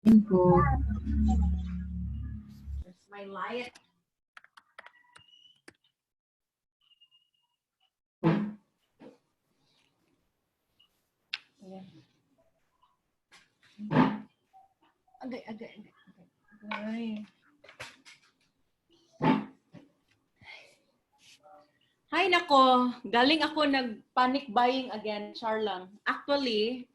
Info. There's my light. Ayan. Agay, agay, agay. Agay. Hay nako, galing ako nag-panic buying again, char lang. Actually,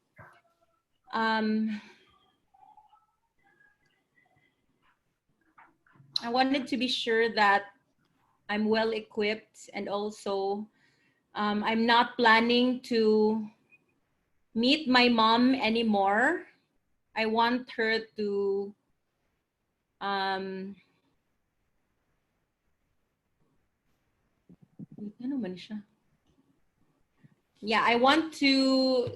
I wanted to be sure that I'm well equipped, and also I'm not planning to meet my mom anymore. I want her to ano man siya? Yeah, I want to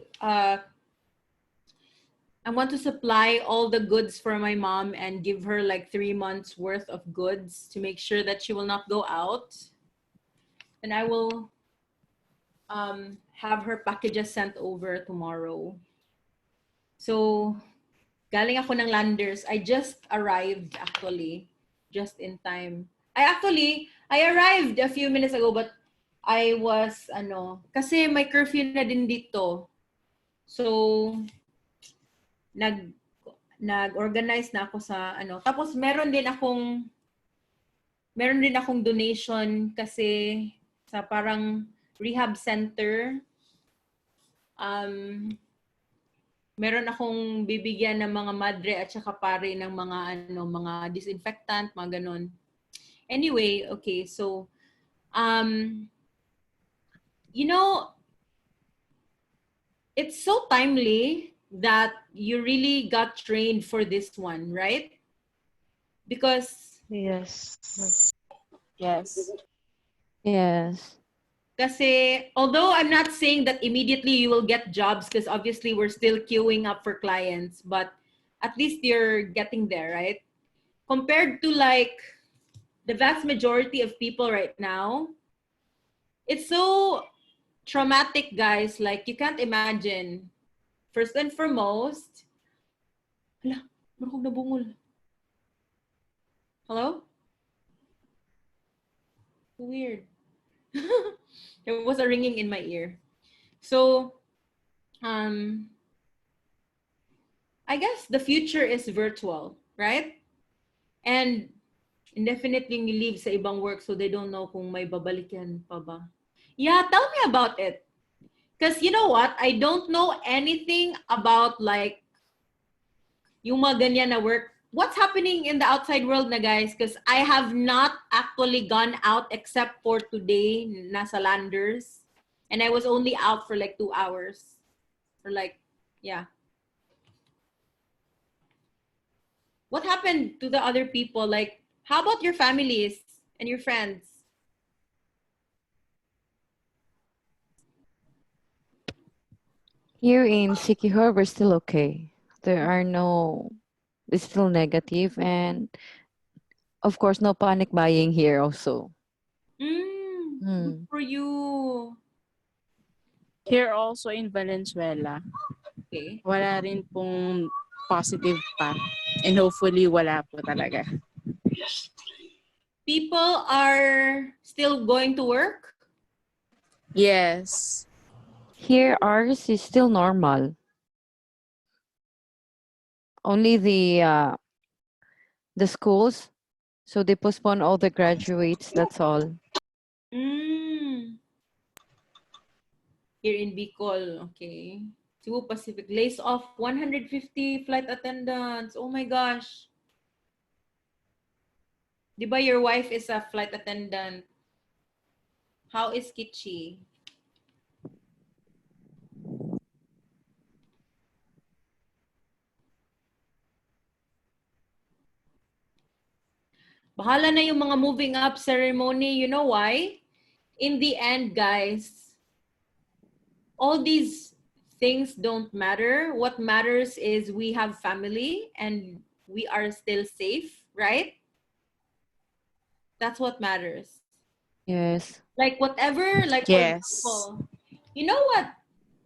supply all the goods for my mom and give her like 3 months worth of goods to make sure that she will not go out. And I will have her packages sent over tomorrow. So, galing ako ng Landers. I just arrived actually, just in time. I arrived a few minutes ago, but I was, kasi may curfew na din dito. So, nag-organize na ako sa, Tapos, meron din akong donation kasi sa parang rehab center. Meron akong bibigyan ng mga madre at saka pare ng mga disinfectant, mga ganun. Anyway, okay, so it's so timely that you really got trained for this one, right? Because Yes. Yes. Yes. kasi although I'm not saying that immediately you will get jobs, because obviously we're still queuing up for clients, but at least you're getting there, right? Compared to like the vast majority of people right now, it's so traumatic, guys. Like, you can't imagine. First and foremost, hala, marunong nabungol. Hello? Weird. There was a ringing in my ear. So, I guess the future is virtual, right? And indefinitely leave sa ibang work, so they don't know kung may babalikan pa ba. Yeah, tell me about it. Because you know what? I don't know anything about like yung mga ganyan na work. What's happening in the outside world na, guys? Because I have not actually gone out except for today, nasa Landers. And I was only out for like 2 hours. Or like, yeah. What happened to the other people? Like, how about your families and your friends? Here in Sikihor, we're still okay. There are no, it's still negative, and of course, no panic buying here also. Good for you. Here also in Valenzuela, Okay. wala rin pong positive pa. And hopefully, wala po talaga. People are still going to work? Yes. Here, ours is still normal. Only the schools, so they postpone all the graduates, that's all. Here in Bicol, okay. Cebu Pacific lays off 150 flight attendants. Oh my gosh. Di ba your wife is a flight attendant? How is Kichi? Bahala na yung mga moving up ceremony. You know why? In the end, guys, all these things don't matter. What matters is we have family and we are still safe, right? That's what matters. Yes. Like whatever, like Yes. for example, you know what?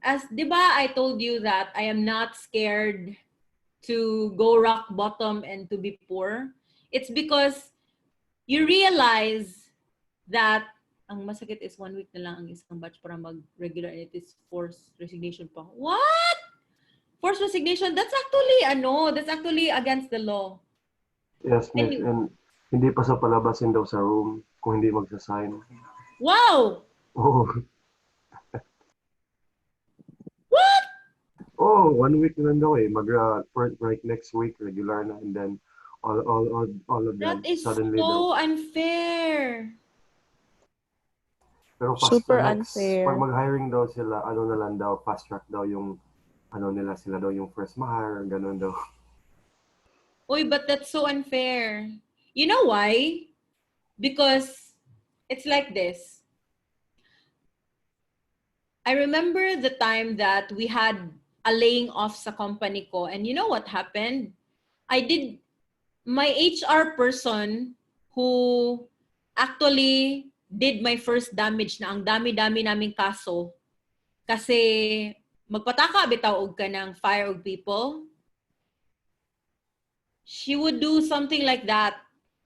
As diba, I told you that I am not scared to go rock bottom and to be poor. It's because you realize that ang masakit is 1 week na lang ang isang batch para mag-regular and it is forced resignation pa. What? Forced resignation? That's actually against the law. Yes, Miss. Anyway. And hindi pa sa palabasin daw sa room kung hindi magsasign. Wow! Oh, What? oh, 1 week na lang daw eh. Right next week, regular na. And then all of them That is suddenly so daw. unfair. Pero Super next, unfair. pag mag-hiring daw sila, ano na lang daw, fast track daw yung, ano nila, sila daw yung first ma-hire, ganun daw. Oy, but that's so unfair. You know why? Because it's like this. I remember the time that we had a laying off sa company ko, and you know what happened? My HR person who actually did my first damage na ang dami-dami naming kaso kasi magpataka bitaw og ka ng fire og people. She would do something like that,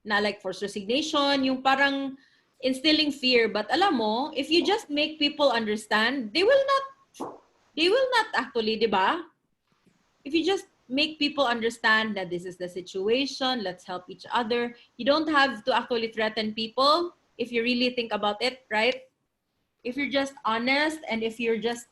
na like forced resignation, yung parang instilling fear. But alam mo, if you just make people understand, they will not actually, di ba? If you just make people understand that this is the situation, let's help each other. You don't have to actually threaten people if you really think about it, right? If you're just honest and if you're just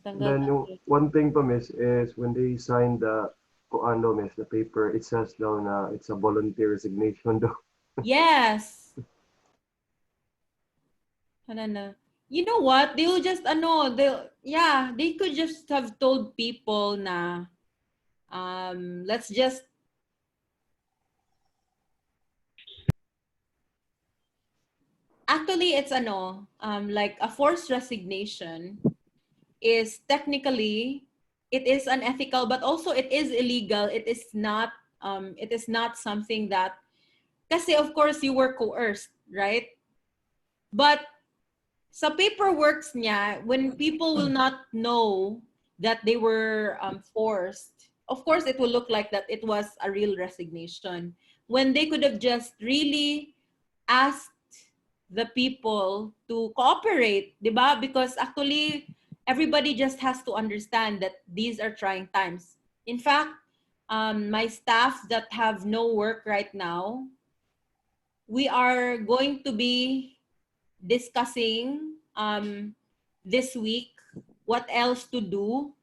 Then yung one thing pa, Miss, is when they sign the Miss, the paper, it says daw na it's a voluntary resignation daw. yes. You know what? They'll just they could just have told people na let's just actually it's like a forced resignation is technically it is unethical, but also it is illegal. It is not something that kasi of course you were coerced, right? But sa paperwork niya, when people will not know that they were forced, of course it will look like that it was a real resignation when they could have just really asked the people to cooperate, di ba? Because actually everybody just has to understand that these are trying times. In fact, my staff that have no work right now, we are going to be discussing this week what else to do.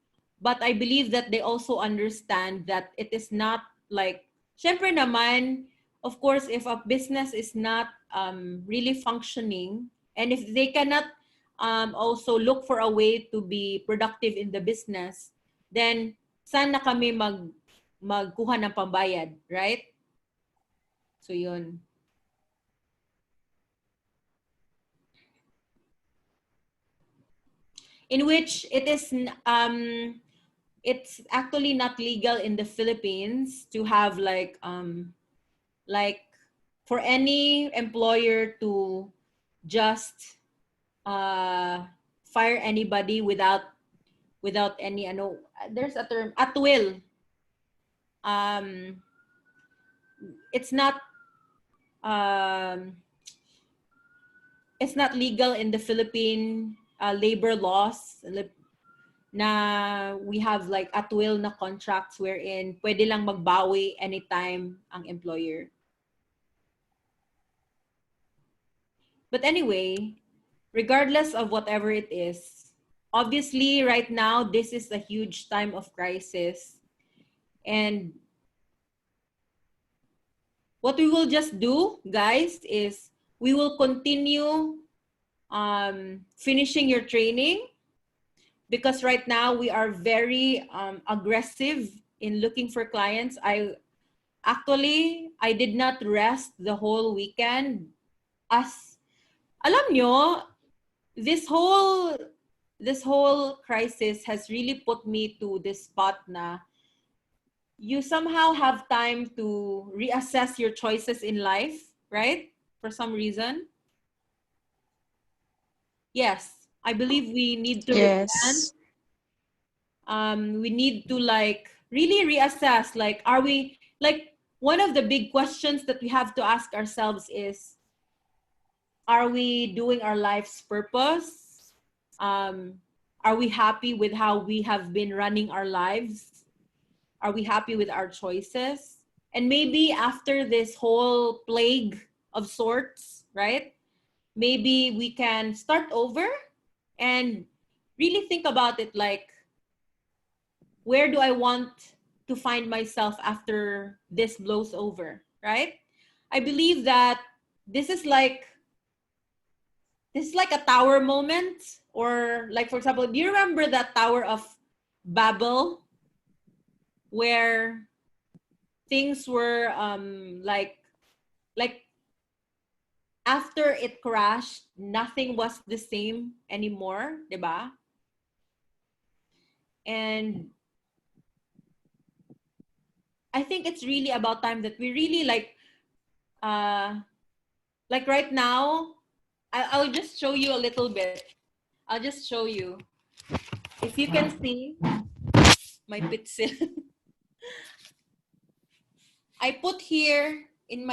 But I believe that they also understand that it is not like, syempre naman, of course, if a business is not really functioning, and if they cannot also look for a way to be productive in the business, then saan na kami magkuha ng pambayad, right? So yun. In which it is it's actually not legal in the Philippines to have like for any employer to just fire anybody without any there's a term at will. It's not legal in the Philippine labor laws na we have like at will na contracts wherein pwede lang magbawi anytime ang employer. But anyway, regardless of whatever it is, obviously right now this is a huge time of crisis, and what we will just do, guys, is we will continue finishing your training, because right now we are very aggressive in looking for clients. I did not rest the whole weekend. As alam nyo, this whole crisis has really put me to this spot na you somehow have time to reassess your choices in life, right? For some reason. Yes, I believe we need to Yes. we need to like really reassess, like, are we, like, one of the big questions that we have to ask ourselves is, are we doing our life's purpose? Are we happy with how we have been running our lives? Are we happy with our choices? And maybe after this whole plague of sorts, right? Maybe we can start over and really think about it, like, where do I want to find myself after this blows over, right? I believe that this is like a tower moment, or like, for example, do you remember that Tower of Babel, where things were like after it crashed, nothing was the same anymore, diba? And I think it's really about time that we really like right now, I'll just show you a little bit. I'll just show you. If you can see my pitsil, I put here in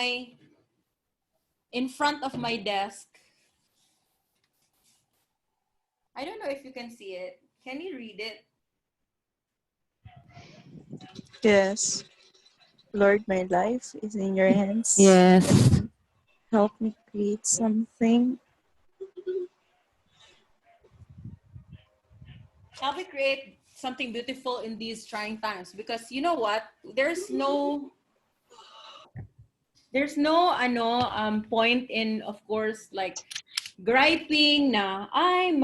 front of my desk. I don't know if you can see it. Can you read it? Yes. Lord, my life is in your hands. Yes. Help me create something. Help me create something beautiful in these trying times, because you know what? There's no point in, of course, like griping na um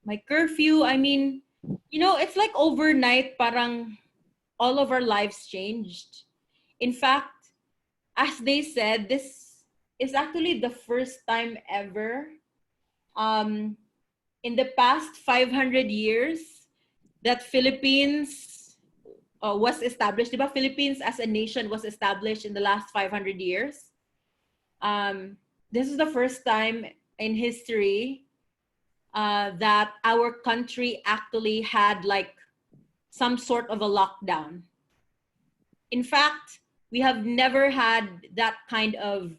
my curfew. I mean, it's like overnight, parang all of our lives changed. In fact, as they said, this is actually the first time ever um in the past 500 years that Philippines was established. Diba? Philippines as a nation was established in the last 500 years. This is the first time in history that our country actually had like some sort of a lockdown. In fact, we have never had that kind of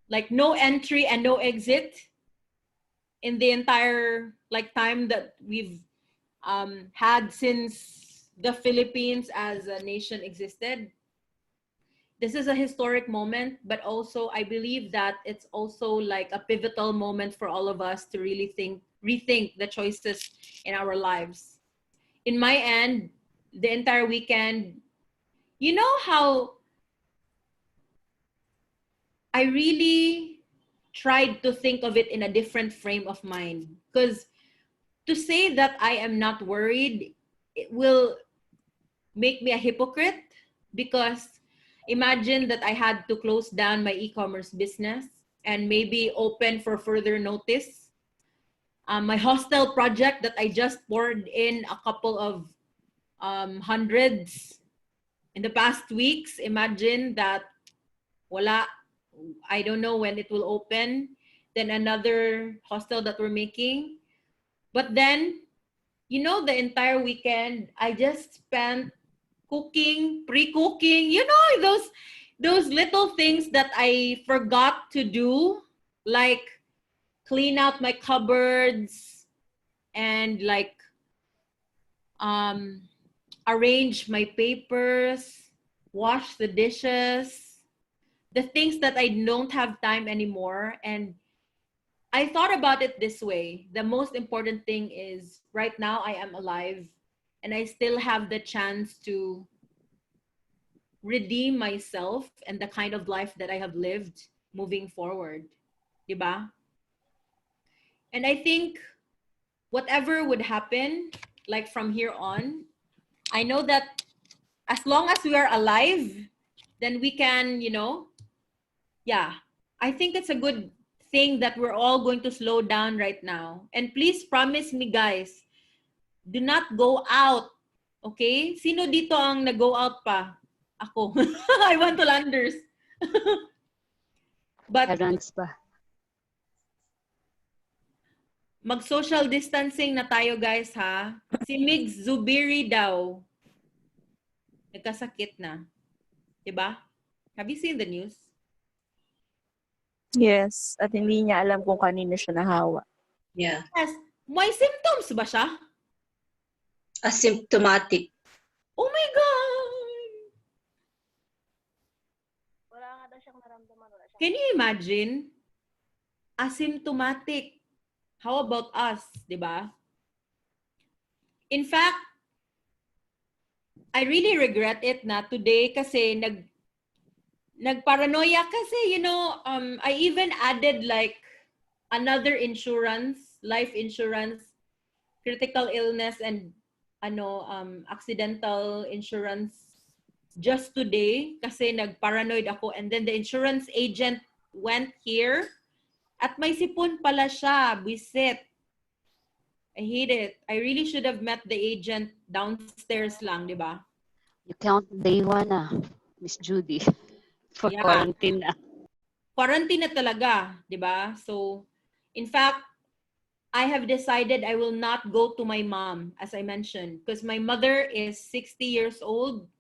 like no entry and no exit in the entire like time that we've had since the Philippines as a nation existed. This is a historic moment, but also I believe that it's also like a pivotal moment for all of us to really rethink the choices in our lives. In my end, the entire weekend, you know how I really tried to think of it in a different frame of mind, because to say that I am not worried, it will make me a hypocrite, because imagine that I had to close down my e-commerce business and maybe open for further notice. My hostel project that I just poured in a couple of hundreds in the past weeks, imagine that wala, I don't know when it will open. Then another hostel that we're making. But then, the entire weekend, I just spent cooking, pre-cooking, those little things that I forgot to do, like clean out my cupboards and like um arrange my papers, wash the dishes, the things that I don't have time anymore. And I thought about it this way. The most important thing is right now I am alive and I still have the chance to redeem myself and the kind of life that I have lived moving forward. Diba? And I think whatever would happen, like from here on, I know that as long as we are alive, then we can, yeah, I think it's a good thing that we're all going to slow down right now. And please promise me, guys, do not go out. Okay? Sino dito ang nag-go out pa? Ako. I want to Landers. But Errands pa. Mag-social distancing na tayo, guys, ha? Si Migs Zubiri daw, nagkasakit na. Diba? Have you seen the news? Yes. At hindi niya alam kung kanino siya nahawa. Yeah. Yes. May symptoms ba siya? Asymptomatic. Oh my God! Wala nga daw siyang naramdaman. Can you imagine? Asymptomatic. How about us, di ba? In fact, I really regret it na today kasi nagparanoia kasi, I even added like another insurance, life insurance, critical illness, and accidental insurance just today kasi nagparanoid ako, and then the insurance agent went here at may sipon pala siya, bisit. I hate it. I really should have met the agent downstairs lang, di ba? You count day 1 na, Miss Judy. For Yeah. quarantine na. Quarantine na talaga, di ba? So, in fact, I have decided I will not go to my mom, as I mentioned, because my mother is 60 years old.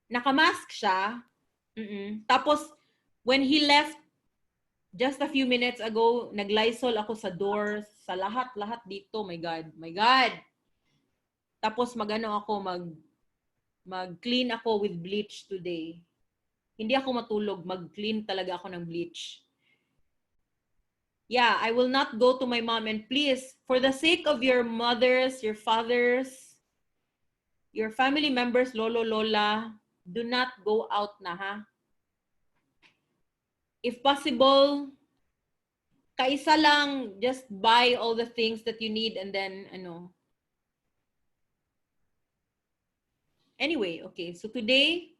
Nakamask siya. Tapos, when he left just a few minutes ago, nag-Lysol ako sa doors, sa lahat dito. My God. Tapos, mag-clean ako with bleach today. Hindi ako matulog. Mag-clean talaga ako ng bleach. Yeah, I will not go to my mom. And please, for the sake of your mothers, your fathers, your family members, lolo, lola, do not go out na, ha? If possible, kaisa lang, just buy all the things that you need and then, Anyway, okay. So today,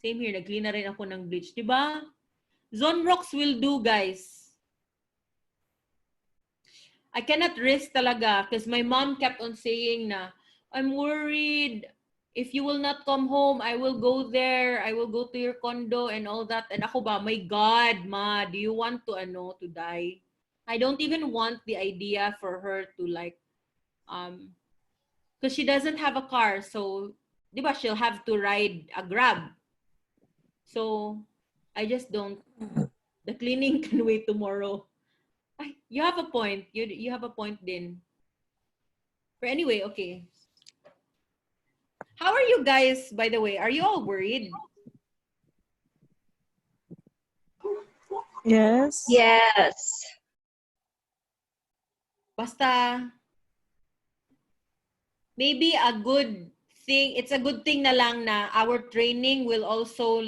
same here, nag-clean na rin ako ng bleach. Diba? Zonrox will do, guys. I cannot risk talaga because my mom kept on saying na, I'm worried. If you will not come home, I will go there. I will go to your condo and all that. And ako ba, my God, ma, do you want to die? I don't even want the idea for her to because she doesn't have a car. So, di ba, she'll have to ride a Grab. So, I just don't. The cleaning can wait tomorrow. Ay, you have a point. You have a point din. But anyway, okay. How are you guys, by the way? Are you all worried? Yes. Yes. Basta, maybe a good thing, it's a good thing na lang na our training will also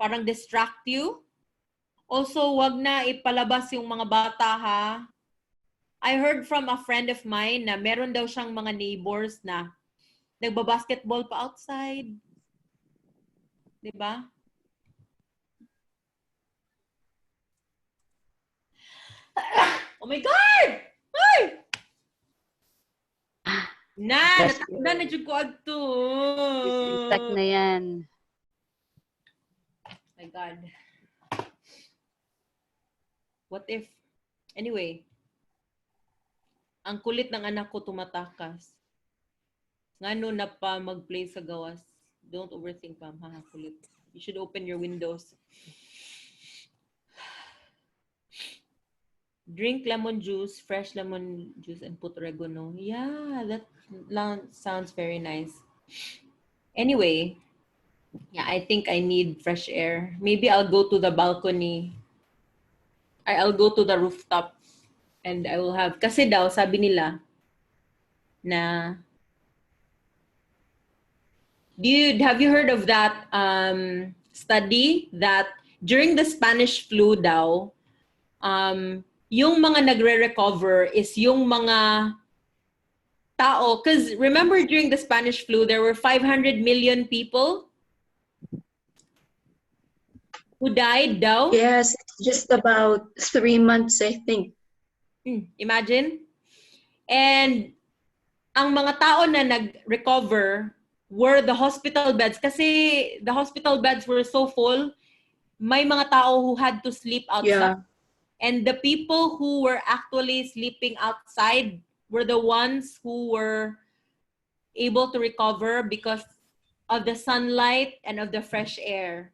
parang distract you. Also, wag na ipalabas yung mga bata, ha? I heard from a friend of mine na meron daw siyang mga neighbors na nagbabasketball pa outside. Diba? Oh my God! Ay! Natakda na dyan ko ato. Disinfect na yan. My God. What if? Anyway, ang kulit ng anak ko tumatakas. Ngano na pa mag-play sa gawas. Don't overthink, ma'am. Ha, kulit. You should open your windows. Drink lemon juice, fresh lemon juice, and put oregano. Yeah, that sounds very nice. Anyway, yeah, I think I need fresh air. Maybe I'll go to the balcony. I'll go to the rooftop and I will have, kasi daw, sabi nila, na, have you heard of that study that during the Spanish flu daw, yung mga nagre-recover is yung mga tao, because remember during the Spanish flu, there were 500 million people who died daw. Yes, just about 3 months, I think. Imagine. And ang mga tao na nag-recover were the hospital beds kasi the hospital beds were so full, may mga tao who had to sleep outside. Yeah. And the people who were actually sleeping outside were the ones who were able to recover because of the sunlight and of the fresh air.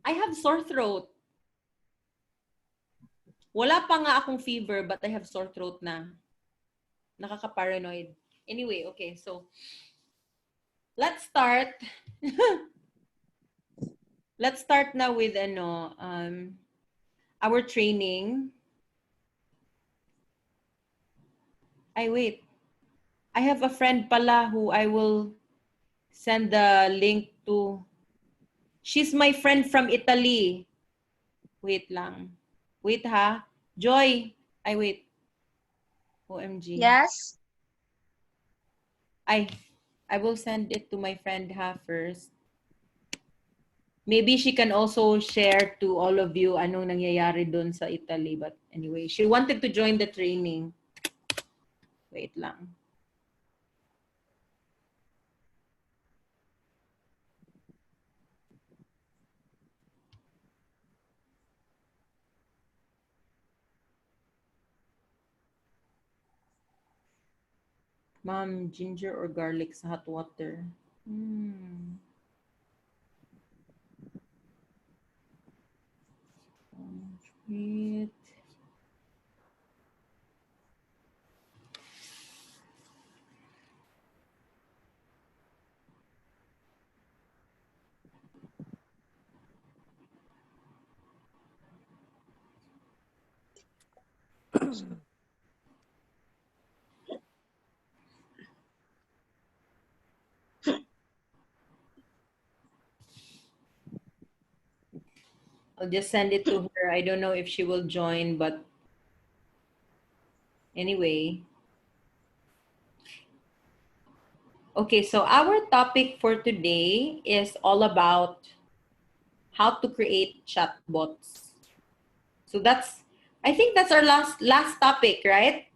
I have sore throat. Wala pa nga akong fever, but I have sore throat na. Nakaka-paranoid. Anyway, okay, so let's start. Let's start now with our training. Wait. I have a friend pala who I will send the link to. She's my friend from Italy. Wait lang. Wait ha. Joy. Wait. OMG. Yes. I will send it to my friend ha first. Maybe she can also share to all of you anong nangyayari dun sa Italy. But anyway, she wanted to join the training. Wait lang. Ma'am, ginger or garlic sa hot water? Wait. I'll just send it to her. I don't know if she will join, but anyway. Okay, so our topic for today is all about how to create chatbots. So I think that's our last topic, right?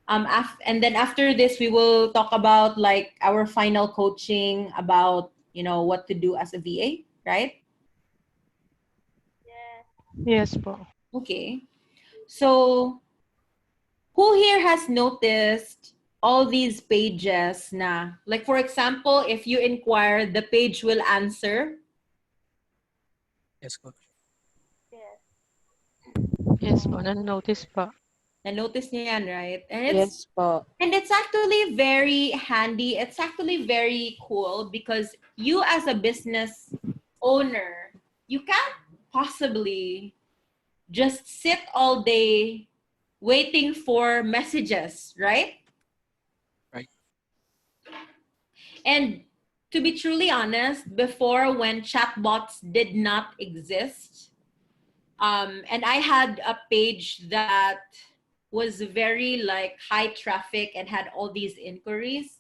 And then after this, we will talk about like our final coaching about, what to do as a VA, right? Yes po. Okay. So who here has noticed all these pages na? Like for example, if you inquire, the page will answer. Yes po. Yes po. Nanonotice pa. Na-notice niyo yan, right? Yes po. And it's actually very handy. It's actually very cool because you as a business owner, you can't possibly just sit all day waiting for messages, right? Right. And to be truly honest, before when chatbots did not exist, and I had a page that was very like high traffic and had all these inquiries.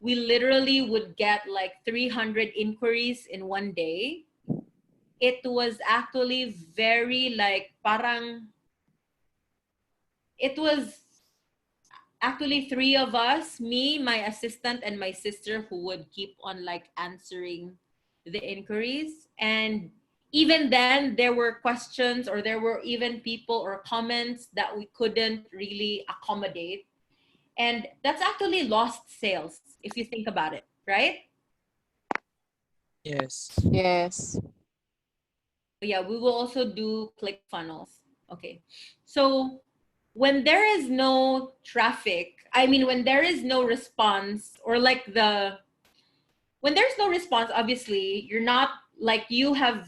We literally would get like 300 inquiries in one day. It was actually very like it was actually three of us, me, my assistant, and my sister, who would keep on like answering the inquiries. And even then there were questions, or there were even people or comments that we couldn't really accommodate. And that's actually lost sales if you think about it, right? Yes. Yes. Yeah, we will also do click funnels. Okay. So when there is no traffic, when there is no response, or like when there's no response, obviously you're not like, you have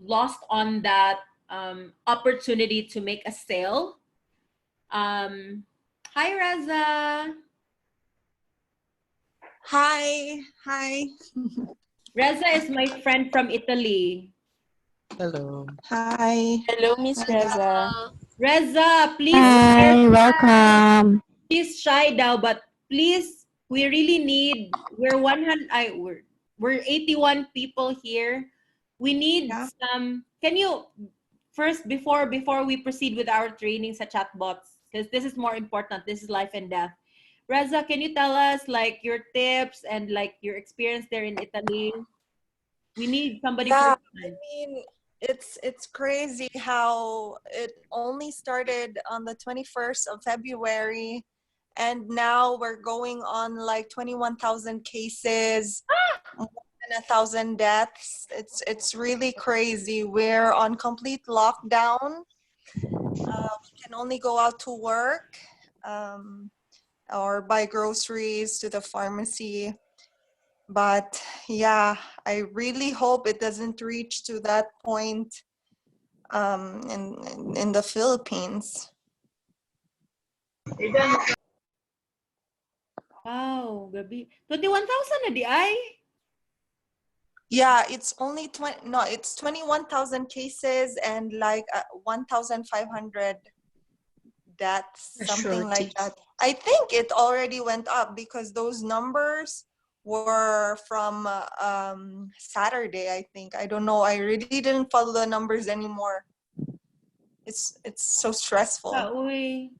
lost on that opportunity to make a sale. Hi, Reza. Hi. Reza is my friend from Italy. Hello. Hi. Hello, Miss Reza. Reza, please. Hi, welcome. She's shy now, but please, we really need. We're 100. We're 81 people here. We need Yeah. some. Can you first, before we proceed with our trainings at chatbots, because this is more important. This is life and death. Reza, can you tell us like your tips and like your experience there in Italy? We need somebody Yeah, first. it's crazy how it only started on the 21st of February, and now we're going on like 21,000 cases, more than 1,000 deaths. It's really crazy. We're on complete lockdown. We can only go out to work, or buy groceries to the pharmacy. But yeah, I really hope it doesn't reach to that point in the Philippines. Wow, gabi. 21,000 na di ay? Yeah, it's only it's 21,000 cases and like 1,500 deaths, something like that. I think it already went up because those numbers were from Saturday, I think. I don't know. I really didn't follow the numbers anymore. It's so stressful. Uy.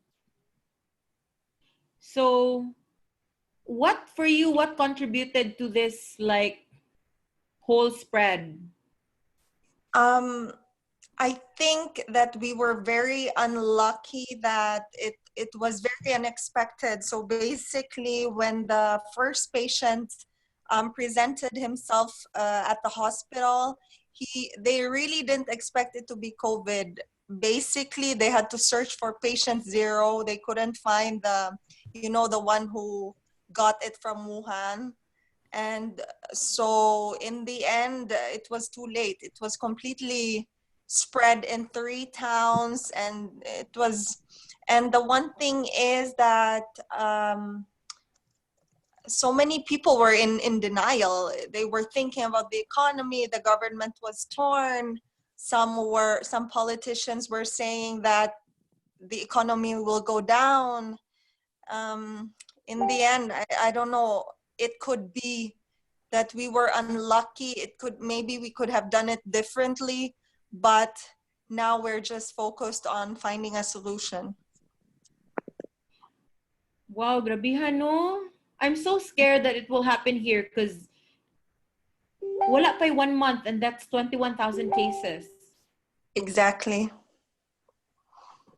So, what for you, what contributed to this like whole spread? I think that we were very unlucky that it was very unexpected. So basically, when the first patient presented himself at the hospital, they really didn't expect it to be COVID. Basically, they had to search for patient zero. They couldn't find the one who got it from Wuhan. And so in the end, it was too late. It was completely spread in 3 towns, and the one thing is that so many people were in denial. They were thinking about the economy. The government was torn. Some politicians were saying that the economy will go down. In the end, I don't know. It could be that we were unlucky. Maybe we could have done it differently, but now we're just focused on finding a solution. Wow, grabihan no. I'm so scared that it will happen here because wala pa 1 month and that's 21,000 cases. Exactly.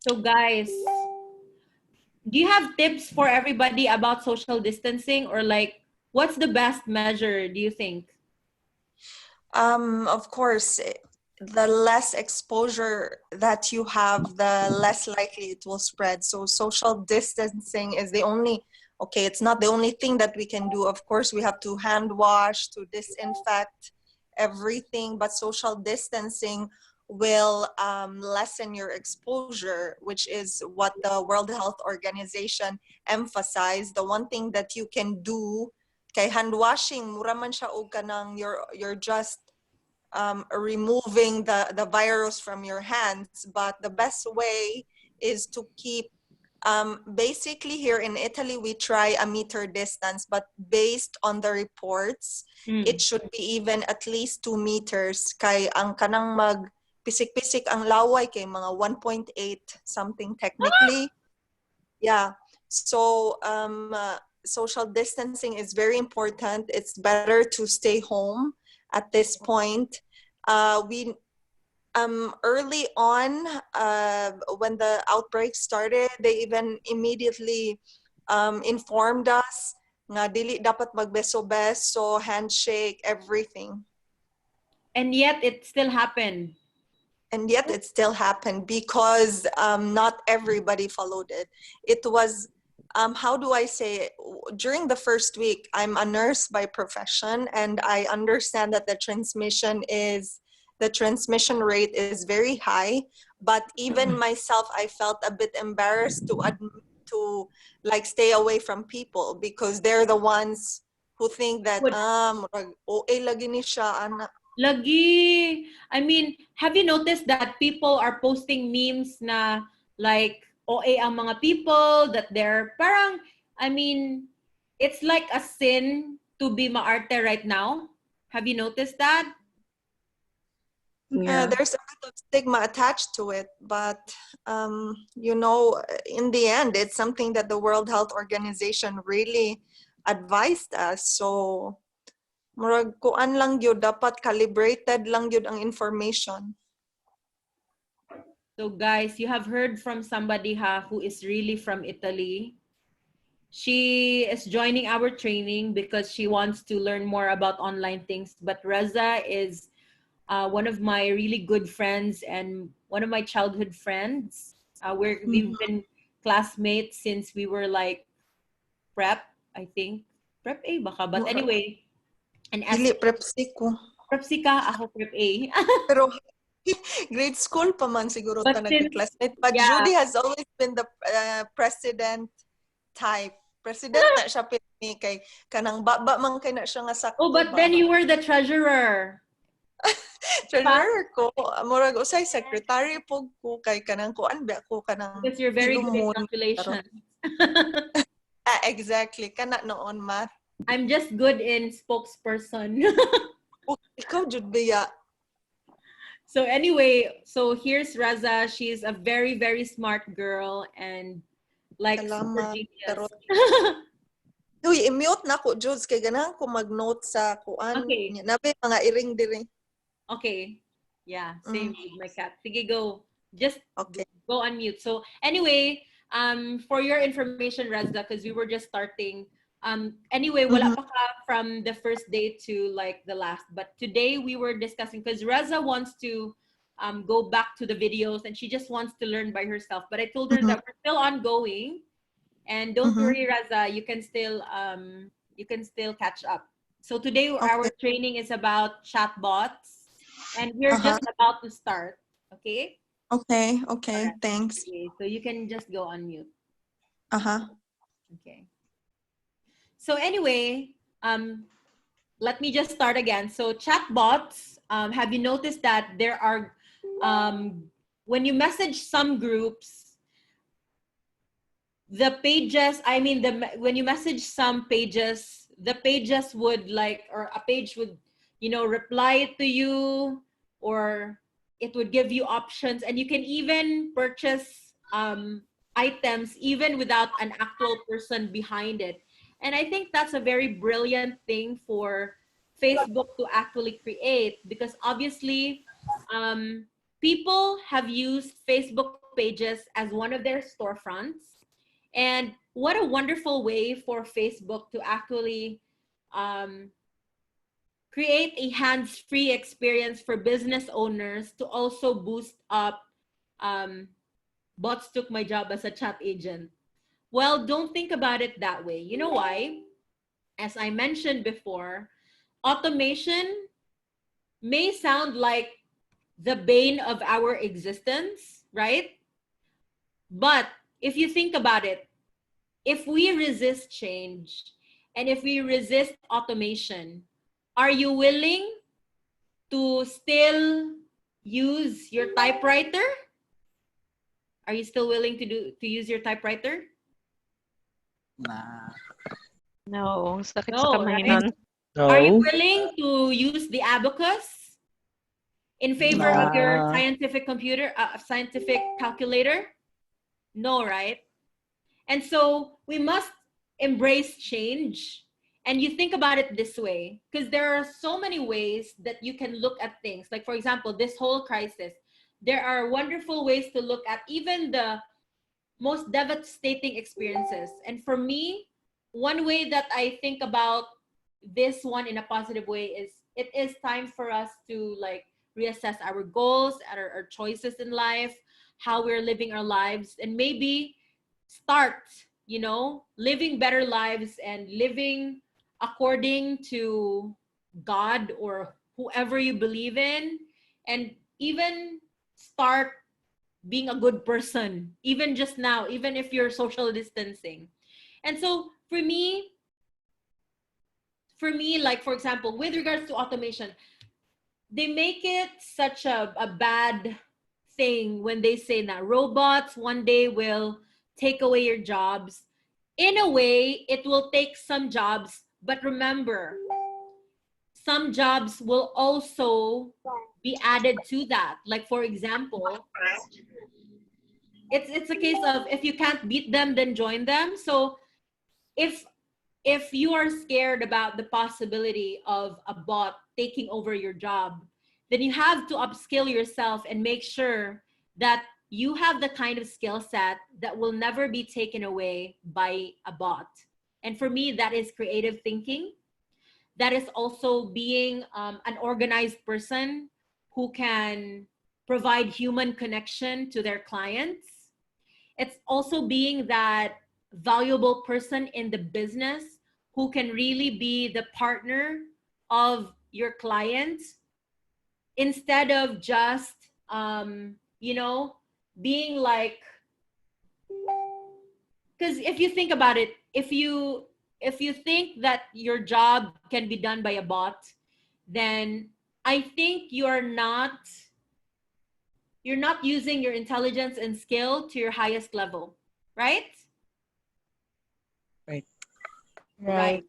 So guys, do you have tips for everybody about social distancing, or like what's the best measure do you think? Of course, the less exposure that you have, the less likely it will spread. So social distancing is it's not the only thing that we can do. Of course, we have to hand wash, to disinfect everything, but social distancing will lessen your exposure, which is what the World Health Organization emphasized. The one thing that you can do, kay hand washing, mura man siya og kanang you're just removing the virus from your hands, but the best way is to keep basically here in Italy we try a meter distance, but based on the reports it should be even at least 2 meters. Kay ang kanang mag pisik-pisik ang laway kay mga 1.8 something technically. Yeah, so social distancing is very important. It's better to stay home at this point. We early on, when the outbreak started, they even immediately informed us nga dili dapat magbeso-beso, handshake, everything. And yet it still happened. And yet it still happened because not everybody followed it. It was, how do I say it? During the first week, I'm a nurse by profession, and I understand that the transmission rate is very high. But even myself, I felt a bit embarrassed to like stay away from people because they're the ones who think that lagi ni siya, ana. Lagi. I mean, have you noticed that people are posting memes na like OA ang mga people, that they're parang, I mean, it's like a sin to be maarte right now. Have you noticed that? Yeah. There's a bit of stigma attached to it, but in the end, it's something that the World Health Organization really advised us. So, murag kuan lang yun, dapat calibrated lang yun ang information. So guys, you have heard from somebody who is really from Italy. She is joining our training because she wants to learn more about online things. But Reza is one of my really good friends and one of my childhood friends. We've been classmates since we were like prep, I think. Prep A baka. But anyway, and as Dili, prep C ko. prep C ka, ako prep A. Pero grade school pa man siguro But ta since- nagka-classmate. But yeah. Judy has always been the president type. President na siya ni kay kanang baba man kay na siya nga sakto. Oh, but then you were the treasurer. treasurer ko, murag usay secretary po ko kay kanang kuan ba ko kanang Because you're very good hilumon. at calculations. Exactly, kana noon math. I'm just good in spokesperson. Ikaw jud biya. So anyway, so here's Raza. She's a very, very smart girl and like super Salamat. genius. Pero uy, i-mute na ko Jules kay ganahan ko mag-note sa kuan. Okay. Nabi mga iring diri. Okay. Yeah, same with my cat. Sige, go. Just Okay. go on mute. So anyway, for your information, Raza, because we were just starting. Anyway, wala pa ka from the first day to like the last. But today we were discussing because Raza wants to go back to the videos and she just wants to learn by herself. But I told her that we're still ongoing, and don't worry, Raza, you can still catch up. So today our training is about chatbots, and we're just about to start. Okay. Okay, Alright. thanks. Okay, so you can just go on mute. Okay. So anyway, let me just start again. So chatbots, have you noticed that there are, when you message some groups, the pages, when you message some pages, the pages would like, or a page would, reply to you, or it would give you options, and you can even purchase items even without an actual person behind it. And I think that's a very brilliant thing for Facebook to actually create, because obviously people have used Facebook pages as one of their storefronts. And what a wonderful way for Facebook to actually create a hands-free experience for business owners to also boost up bots took my job as a chat agent. Well, don't think about it that way. You know why? As I mentioned before, automation may sound like the bane of our existence, right? But if you think about it, if we resist change and if we resist automation, are you willing to still use your typewriter? Are you still willing to use your typewriter? Nah. No, sakit No, sa kamay right? nun. Are you willing to use the abacus in favor of your Nah. scientific scientific calculator? No, right? And so we must embrace change. And you think about it this way, because there are so many ways that you can look at things. Like, for example, this whole crisis, there are wonderful ways to look at even the most devastating experiences. And for me, one way that I think about this one in a positive way is it is time for us to like reassess our goals, our choices in life, how we're living our lives, and maybe start, living better lives and living according to God or whoever you believe in, and even start being a good person, even just now, even if you're social distancing. And so for me, like, for example, with regards to automation, they make it such a bad thing when they say that robots one day will take away your jobs. In a way, it will take some jobs, but remember, some jobs will also be added to that. Like, for example, it's a case of if you can't beat them, then join them. So if you are scared about the possibility of a bot taking over your job, then you have to upskill yourself and make sure that you have the kind of skill set that will never be taken away by a bot. And for me, that is creative thinking. That is also being an organized person who can provide human connection to their clients. It's also being that valuable person in the business who can really be the partner of your client instead of just, being like, because if you think about it, if you think that your job can be done by a bot, then I think you're not using your intelligence and skill to your highest level, right? Right.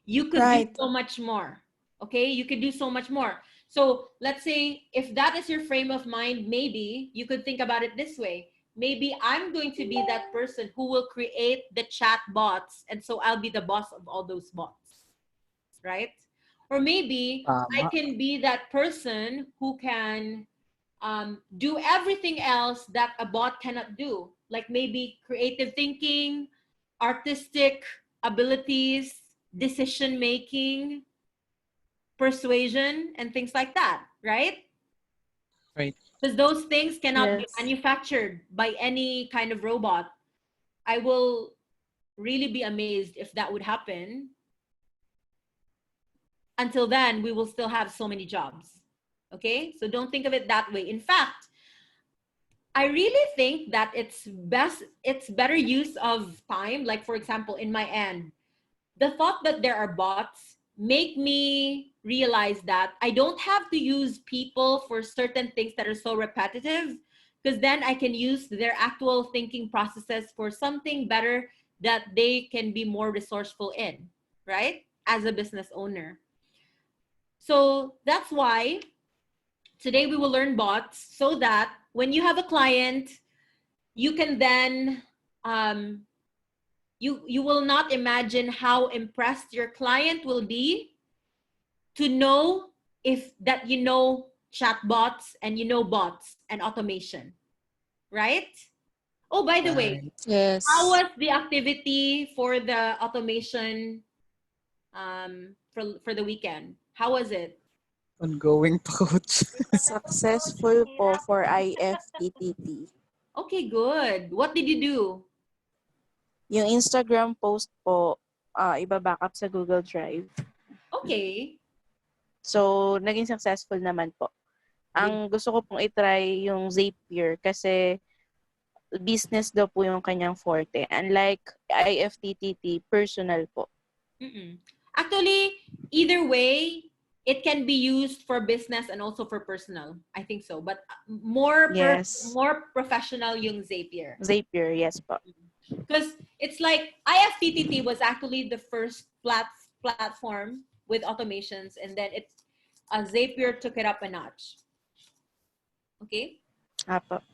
You could Right. do so much more. Okay, you could do so much more. So let's say if that is your frame of mind, maybe you could think about it this way. Maybe I'm going to be that person who will create the chat bots, and so I'll be the boss of all those bots, right? Or maybe I can be that person who can do everything else that a bot cannot do, like maybe creative thinking, artistic abilities, decision making, persuasion, and things like that, right? Right. Because those things cannot be Yes. manufactured by any kind of robot. I will really be amazed if that would happen. Until then, we will still have so many jobs. Okay, so don't think of it that way. In fact, I really think that it's better use of time. Like, for example, in my end, the thought that there are bots make me realize that I don't have to use people for certain things that are so repetitive, because then I can use their actual thinking processes for something better that they can be more resourceful in, right? As a business owner. So that's why today we will learn bots, so that when you have a client, you can then you will not imagine how impressed your client will be to know if that you know chatbots and you know bots and automation, right? Oh, by the way, Right. Yes. how was the activity for the automation for the weekend? How was it? Ongoing pa, coach. Successful po for IFTTT. Okay, good. What did you do? Yung Instagram post po, iba-backup sa Google Drive. Okay. So, naging successful naman po. Ang gusto ko pong itry yung Zapier kasi business daw po yung kanyang forte. Unlike IFTTT, personal po. Actually, either way, it can be used for business and also for personal. I think so. But more professional yung Zapier. Zapier, yes po. Because it's like IFTTT was actually the first platform with automations, and then Zapier took it up a notch. Okay? Apo.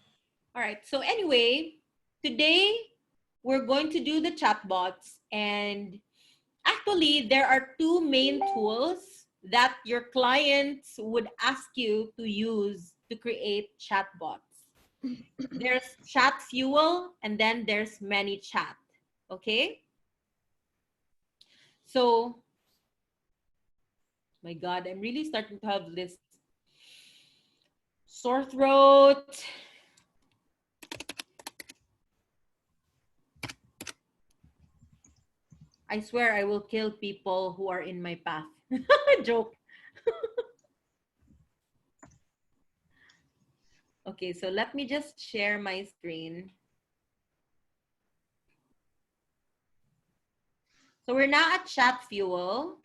All right. So anyway, today we're going to do the chatbots, and actually there are two main tools that your clients would ask you to use to create chatbots. There's Chat Fuel, and then there's ManyChat. Okay? So, my God, I'm really starting to have this sore throat. I swear I will kill people who are in my path. Joke. Okay, so let me just share my screen. So we're now at Chat Fuel.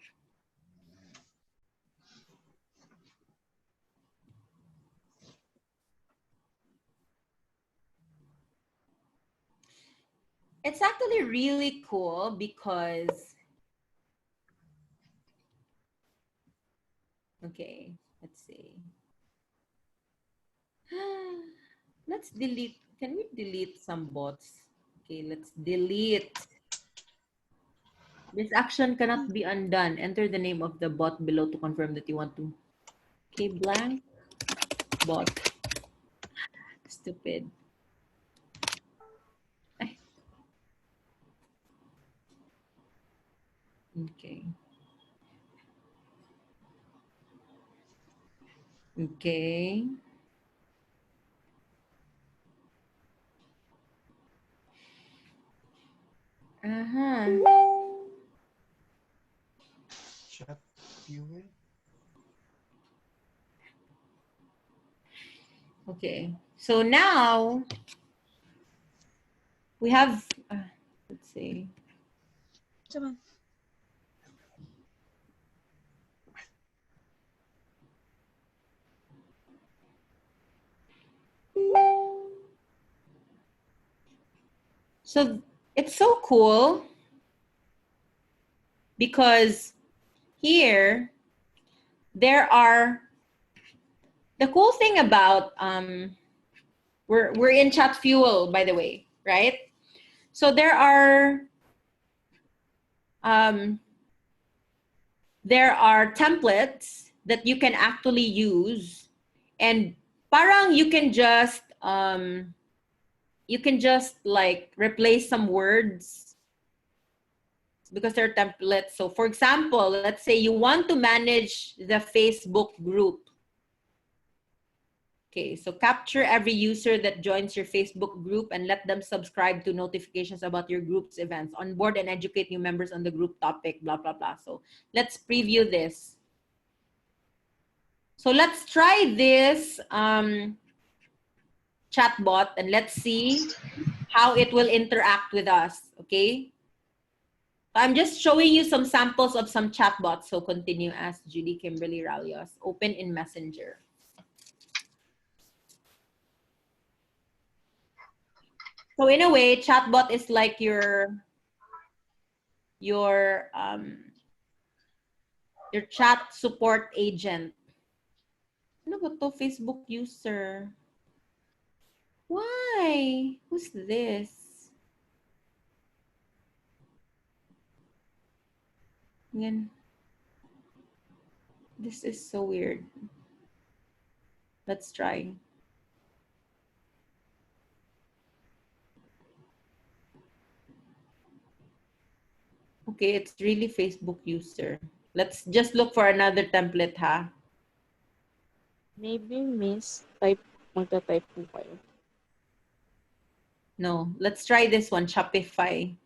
It's actually really cool because, okay, let's see. Let's delete, can we delete some bots? Okay, let's delete. This action cannot be undone. Enter the name of the bot below to confirm that you want to. Okay, blank bot. Stupid. Okay. Okay. Uh-huh. Chat fuel. Okay. So now we have, let's see. So it's so cool because here there are, the cool thing about we're in Chat Fuel, by the way, right? So um, there are templates that you can actually use, and parang you can just like replace some words because they're templates. So for example, let's say you want to manage the Facebook group. Okay, so capture every user that joins your Facebook group and let them subscribe to notifications about your group's events. Onboard and educate new members on the group topic, blah, blah, blah. So let's preview this. So let's try this chatbot and let's see how it will interact with us, okay? I'm just showing you some samples of some chatbots. So continue as Judy Kimberly Ralios. Open in Messenger. So in a way, chatbot is like your chat support agent. Ano ba to? Facebook user. Why? Who's this? Yan. This is so weird. Let's try. Okay, it's really Facebook user. Let's just look for another template, ha? Maybe magta-type po kayo. No, let's try this one, Shopify.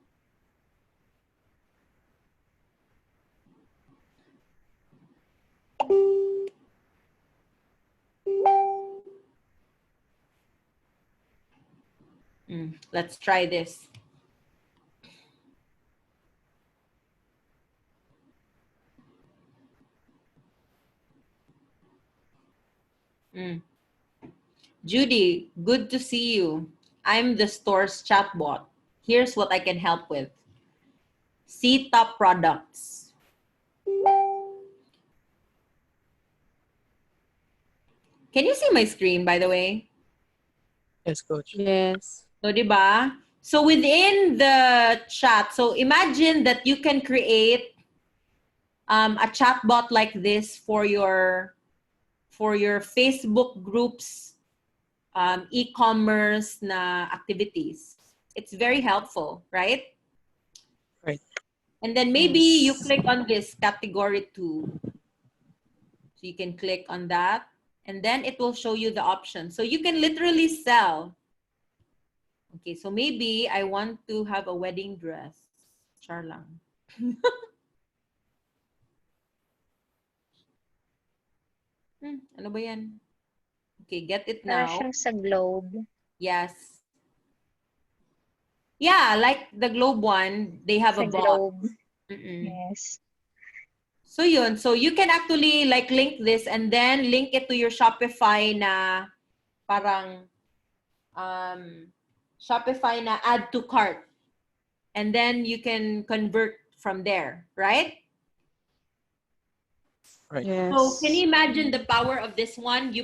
Let's try this. Judy, good to see you. I'm the store's chatbot. Here's what I can help with. See top products. Can you see my screen, by the way? Yes, coach. Yes. So, diba? So within the chat, so imagine that you can create a chatbot like this for your Facebook groups, e-commerce na activities. It's very helpful, right? Right. And then maybe you click on this category 2. So you can click on that and then it will show you the options. So you can literally sell. Okay, so maybe I want to have a wedding dress. Char lang. Ano ba yan? Okay, get it Para now. siyang sa globe. Yes. Yeah, like the Globe one, they have Sa a bot. globe. Yes. So yun, so you can actually like link this and then link it to your Shopify na parang Shopify na add to cart. And then you can convert from there, right? Right. Yes. So can you imagine the power of this one?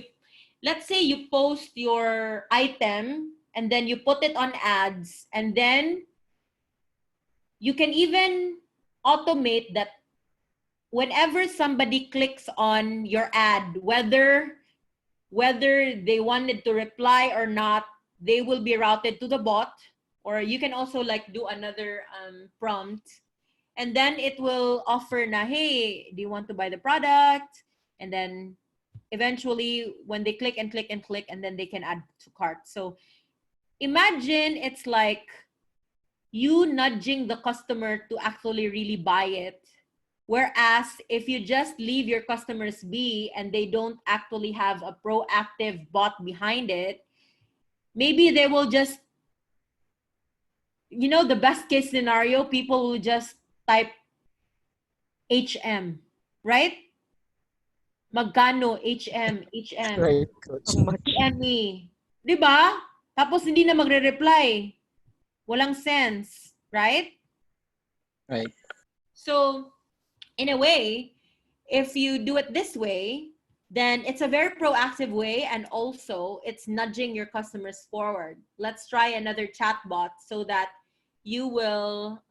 Let's say you post your item and then you put it on ads and then you can even automate that whenever somebody clicks on your ad, whether they wanted to reply or not, they will be routed to the bot. Or you can also like do another prompt And then it will offer na, hey, do you want to buy the product? And then eventually when they click and click and click, and then they can add to cart. So imagine it's like you nudging the customer to actually really buy it. Whereas if you just leave your customers be and they don't actually have a proactive bot behind it, maybe they will just, you know, the best case scenario, people will just type HM, right? Magkano, HM, Right, coach. How much? PME. Diba? Tapos hindi na magre-reply. Walang sense, right? Right. So, in a way, if you do it this way, then it's a very proactive way, and also it's nudging your customers forward. Let's try another chatbot so that you will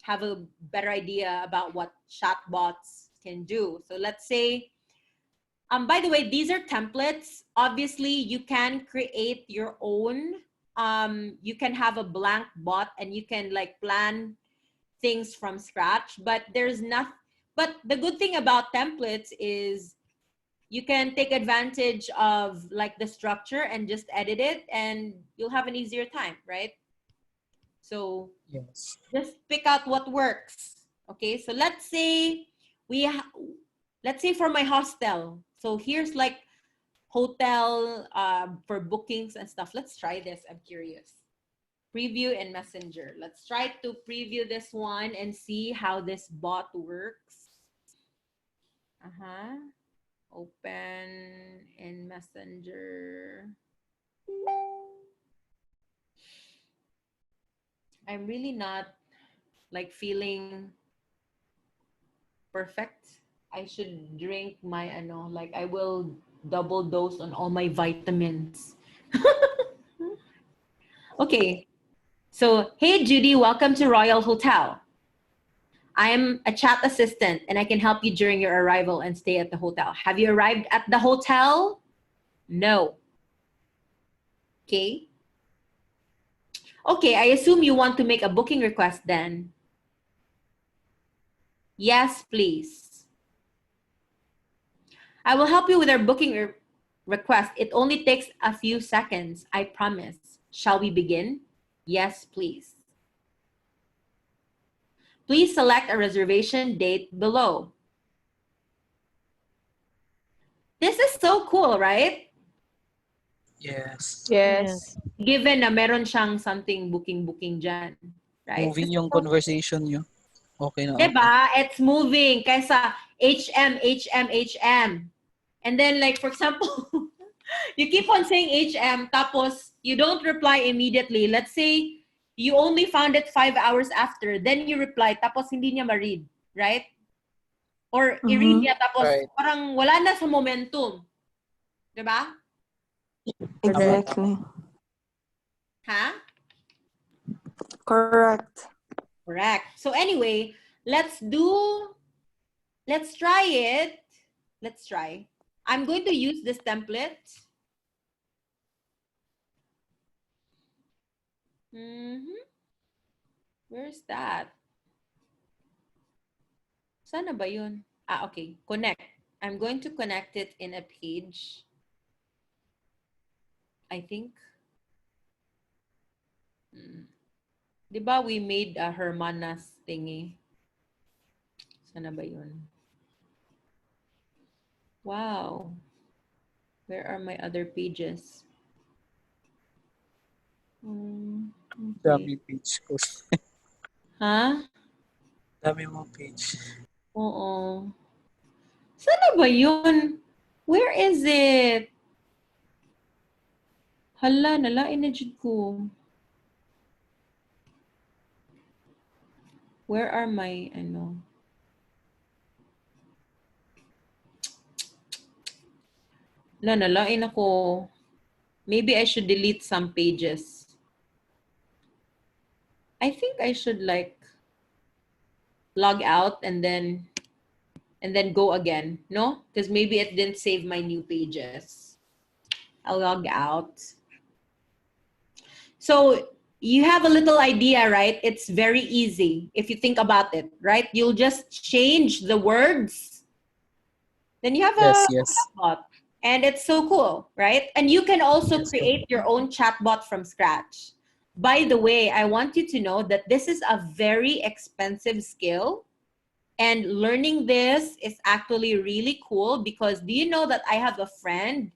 have a better idea about what chatbots can do. So let's say, by the way, these are templates. Obviously, you can create your own. You can have a blank bot and you can like plan things from scratch, but there's not. But the good thing about templates is you can take advantage of like the structure and just edit it, and you'll have an easier time, right? So Yes. just pick out what works. Okay, so let's say let's say for my hostel. So here's like hotel for bookings and stuff. Let's try this. I'm curious. Preview and Messenger. Let's try to preview this one and see how this bot works. Open in Messenger. I'm really not like feeling perfect. I should drink my like I will double dose on all my vitamins. Okay. So, hey Judy, welcome to Royal Hotel. I'm a chat assistant and I can help you during your arrival and stay at the hotel. Have you arrived at the hotel? No. Okay. Okay, I assume you want to make a booking request then. Yes, please. I will help you with our booking request. It only takes a few seconds, I promise. Shall we begin? Yes, please. Please select a reservation date below. This is so cool, right? Yes. Yes. Given na meron siyang something booking dyan, right? Moving yung conversation nyo. Okay na okay. Diba? It's moving kaysa HM. And then like, for example, you keep on saying HM, tapos you don't reply immediately. Let's say you only found it 5 hours after, then you reply, tapos hindi niya ma-read, right? Or i-read niya, tapos Right. parang wala na sa momentum. Diba? Exactly. Ha? Correct. Correct. So anyway, let's try it. Let's try. I'm going to use this template. Where's that? Sana ba yun? Okay. Connect. I'm going to connect it in a page. I think. Diba we made a Hermanas thingy? Sana ba yun? Wow. Where are my other pages? Okay. Dami page ko. Ha? Dami mo page. Oo. Sana ba yun? Where is it? Hala, nalain na jud ko. Where are my, nalain ako. Maybe I should delete some pages. I think I should like log out and then go again, no? Because maybe it didn't save my new pages. I'll log out. So you have a little idea, right? It's very easy if you think about it, right? You'll just change the words, then you have a Yes. chatbot. And it's so cool, right? And you can also create your own chatbot from scratch. By the way, I want you to know that this is a very expensive skill. And learning this is actually really cool because do you know that I have a friend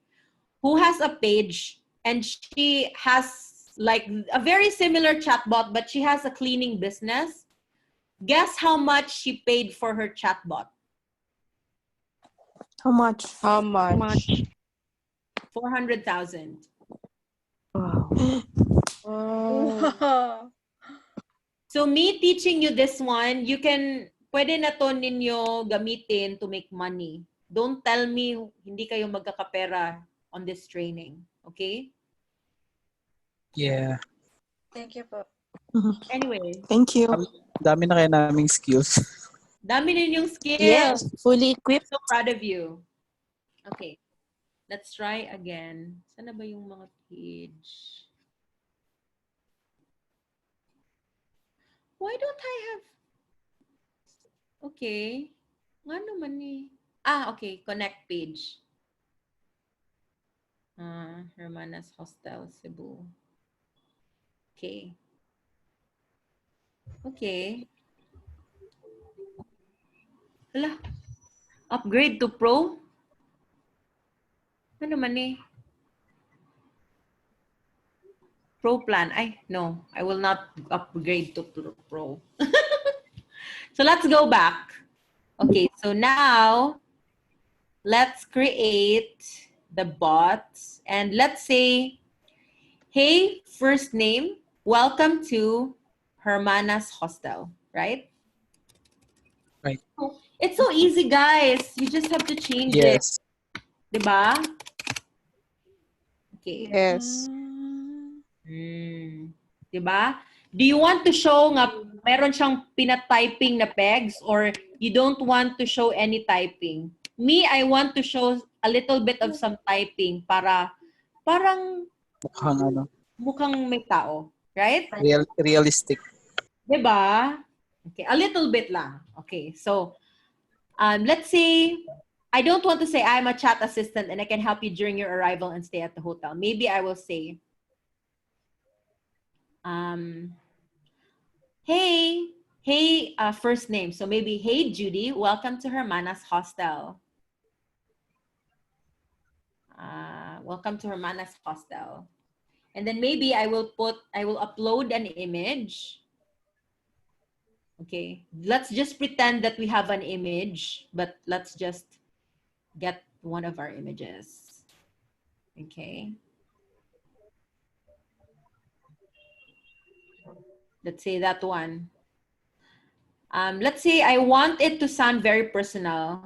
who has a page and she has like a very similar chatbot, but she has a cleaning business. Guess how much she paid for her chatbot? How much? How much? 400,000. Oh. Wow. So me teaching you this one, you can, pwede na to ninyo gamitin to make money. Don't tell me hindi kayo magkakapera on this training. Okay? Yeah. Thank you po. Anyway, Thank you. Dami na kaya naming skills. dami ninyong skills. Yes, fully I'm equipped. so proud of you. Okay. Let's try again. Sana ba yung mga page? Why don't I have... Okay. Nga naman eh. Okay. Connect page. Hermanas Hostel, Cebu. Okay. Okay. Hala. Upgrade to Pro? Ano man eh? Pro plan. No. I will not upgrade to Pro. So let's go back. Okay, so now let's create the bots. And let's say, hey, first name, welcome to Hermanas Hostel, right? Right. It's so easy, guys. You just have to change it. Yes. Diba? Okay. Yes. Diba? Do you want to show nga meron siyang pinatyping na pegs or you don't want to show any typing? Me, I want to show a little bit of some typing para parang mukhang may tao. Right? Realistic. Diba? Okay, a little bit lang. Okay, so let's say I don't want to say I'm a chat assistant and I can help you during your arrival and stay at the hotel. Maybe I will say, hey, first name. So maybe, hey, Judy, welcome to Hermanas Hostel. Welcome to Hermanas Hostel. And then maybe I will upload an image. Okay, let's just pretend that we have an image, but let's just get one of our images. Okay. Let's say that one. Let's say I want it to sound very personal.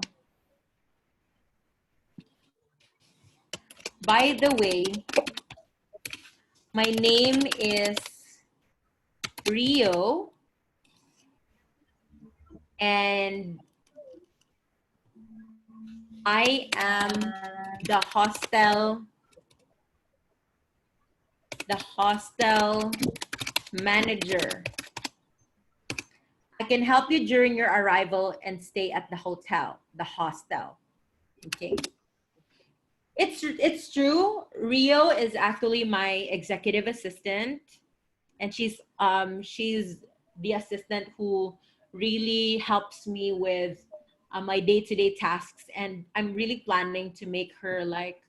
By the way, my name is Rio, and I am the hostel manager. I can help you during your arrival and stay at the hostel. Okay. It's true. Rio is actually my executive assistant, and she's the assistant who really helps me with my day-to-day tasks, and I'm really planning to make her like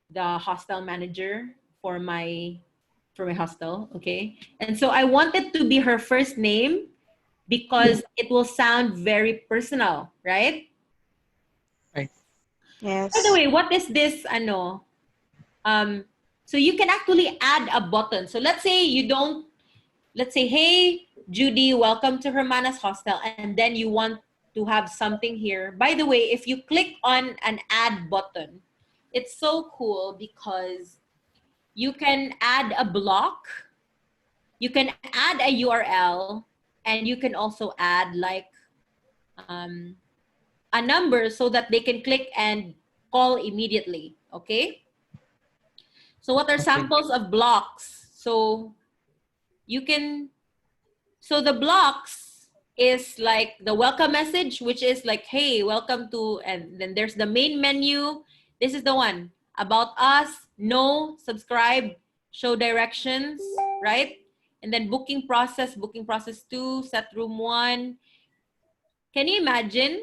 the hostel manager for my hostel. Okay, and so I wanted to be her first name because it will sound very personal, right? Right. Yes. By the way, what is this? So you can actually add a button. So let's say hey, Judy, welcome to Hermanas Hostel, and then you want to have something here. By the way, if you click on an add button, it's so cool because you can add a block, you can add a URL, and you can also add like a number so that they can click and call immediately. Okay. So what are samples of blocks? So you can, so the blocks is like the welcome message, which is like, hey, welcome to, and then there's the main menu. This is the one, about us, no, subscribe, show directions, right? And then booking process 2, set room 1. Can you imagine?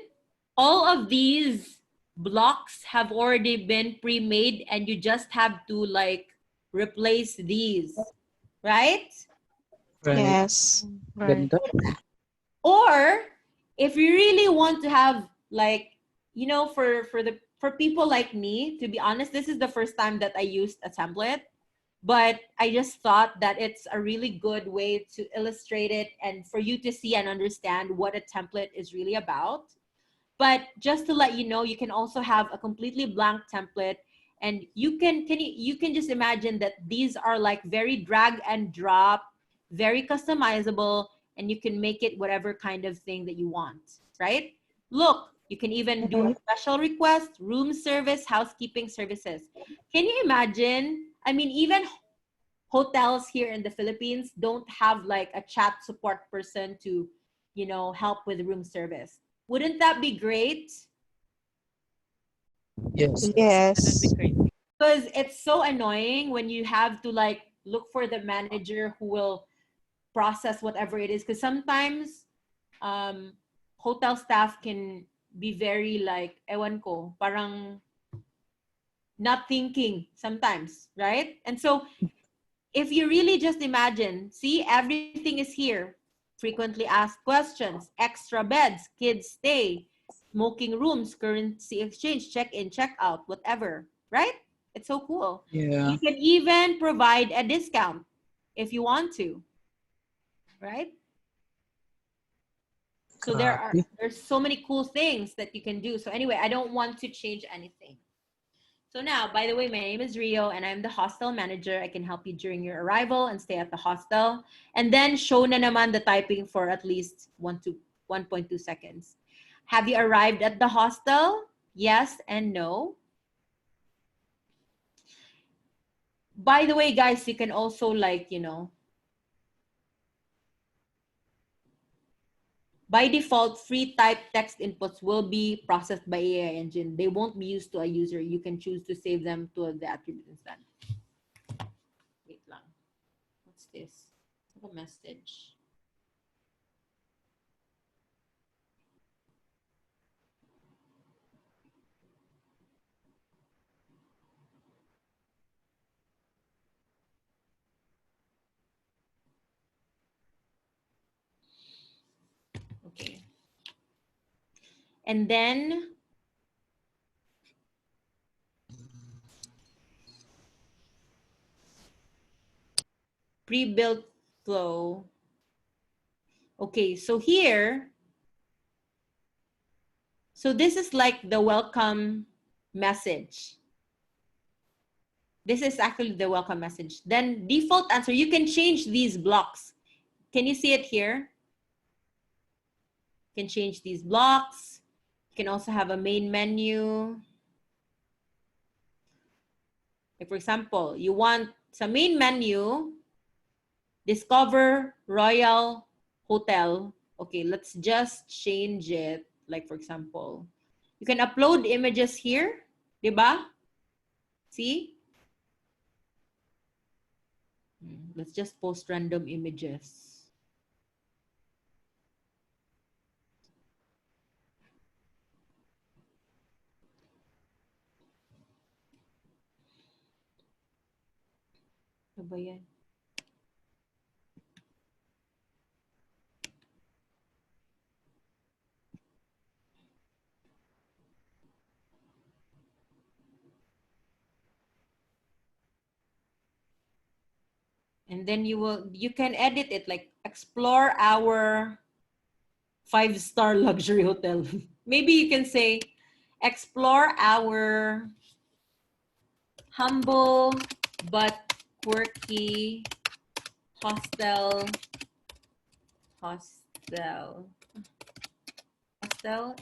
All of these blocks have already been pre-made and you just have to like replace these, right? Right. Yes. Right. Ganda. Or if you really want to have like, you know, for people like me, to be honest, this is the first time that I used a template, but I just thought that it's a really good way to illustrate it and for you to see and understand what a template is really about. But just to let you know, you can also have a completely blank template, and you can just imagine that these are like very drag and drop, very customizable, and you can make it whatever kind of thing that you want, right? Look, you can even do a special request, room service, housekeeping services. Can you imagine? I mean, even hotels here in the Philippines don't have like a chat support person to, you know, help with room service. Wouldn't that be great? Yes. That would be Yes. great. Because it's so annoying when you have to like look for the manager who will process whatever it is. Because sometimes hotel staff can be very like, ewan ko, parang not thinking sometimes, right? And so if you really just imagine, see, everything is here. Frequently asked questions, extra beds, kids stay, smoking rooms, currency exchange, check-in, check-out, whatever, right? It's so cool. Yeah. You can even provide a discount if you want to, right? So Copy. there's so many cool things that you can do. So anyway, I don't want to change anything. So now, by the way, my name is Rio and I'm the hostel manager. I can help you during your arrival and stay at the hostel. And then show na naman the typing for at least 1.2 seconds. Have you arrived at the hostel? Yes and no. By the way, guys, you can also like, you know, by default, free type text inputs will be processed by AI engine. They won't be used to a user. You can choose to save them to the attribute instead. Wait lang. What's this? A message. Okay. And then pre-built flow. Okay, so here, so this is like the welcome message. This is actually the welcome message. Then default answer, you can change these blocks. Can you see it here? You can change these blocks. You can also have a main menu. Like for example, you want sa main menu, Discover Royal Hotel. Okay, let's just change it. Like for example, you can upload images here, diba? See? Let's just post random images. Ano ba yan? And then you can edit it like explore our 5-star luxury hotel. Maybe you can say explore our humble but quirky hostel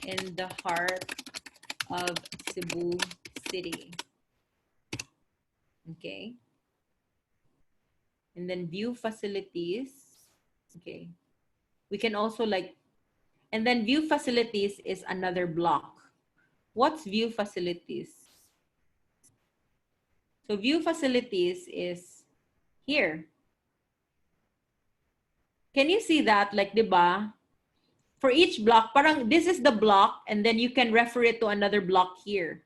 in the heart of Cebu City. Okay. and then view facilities. Okay. We can also like, and then view facilities is another block. What's view facilities? So view facilities is here. Can you see that? Like, diba? For each block, parang this is the block, and then you can refer it to another block here.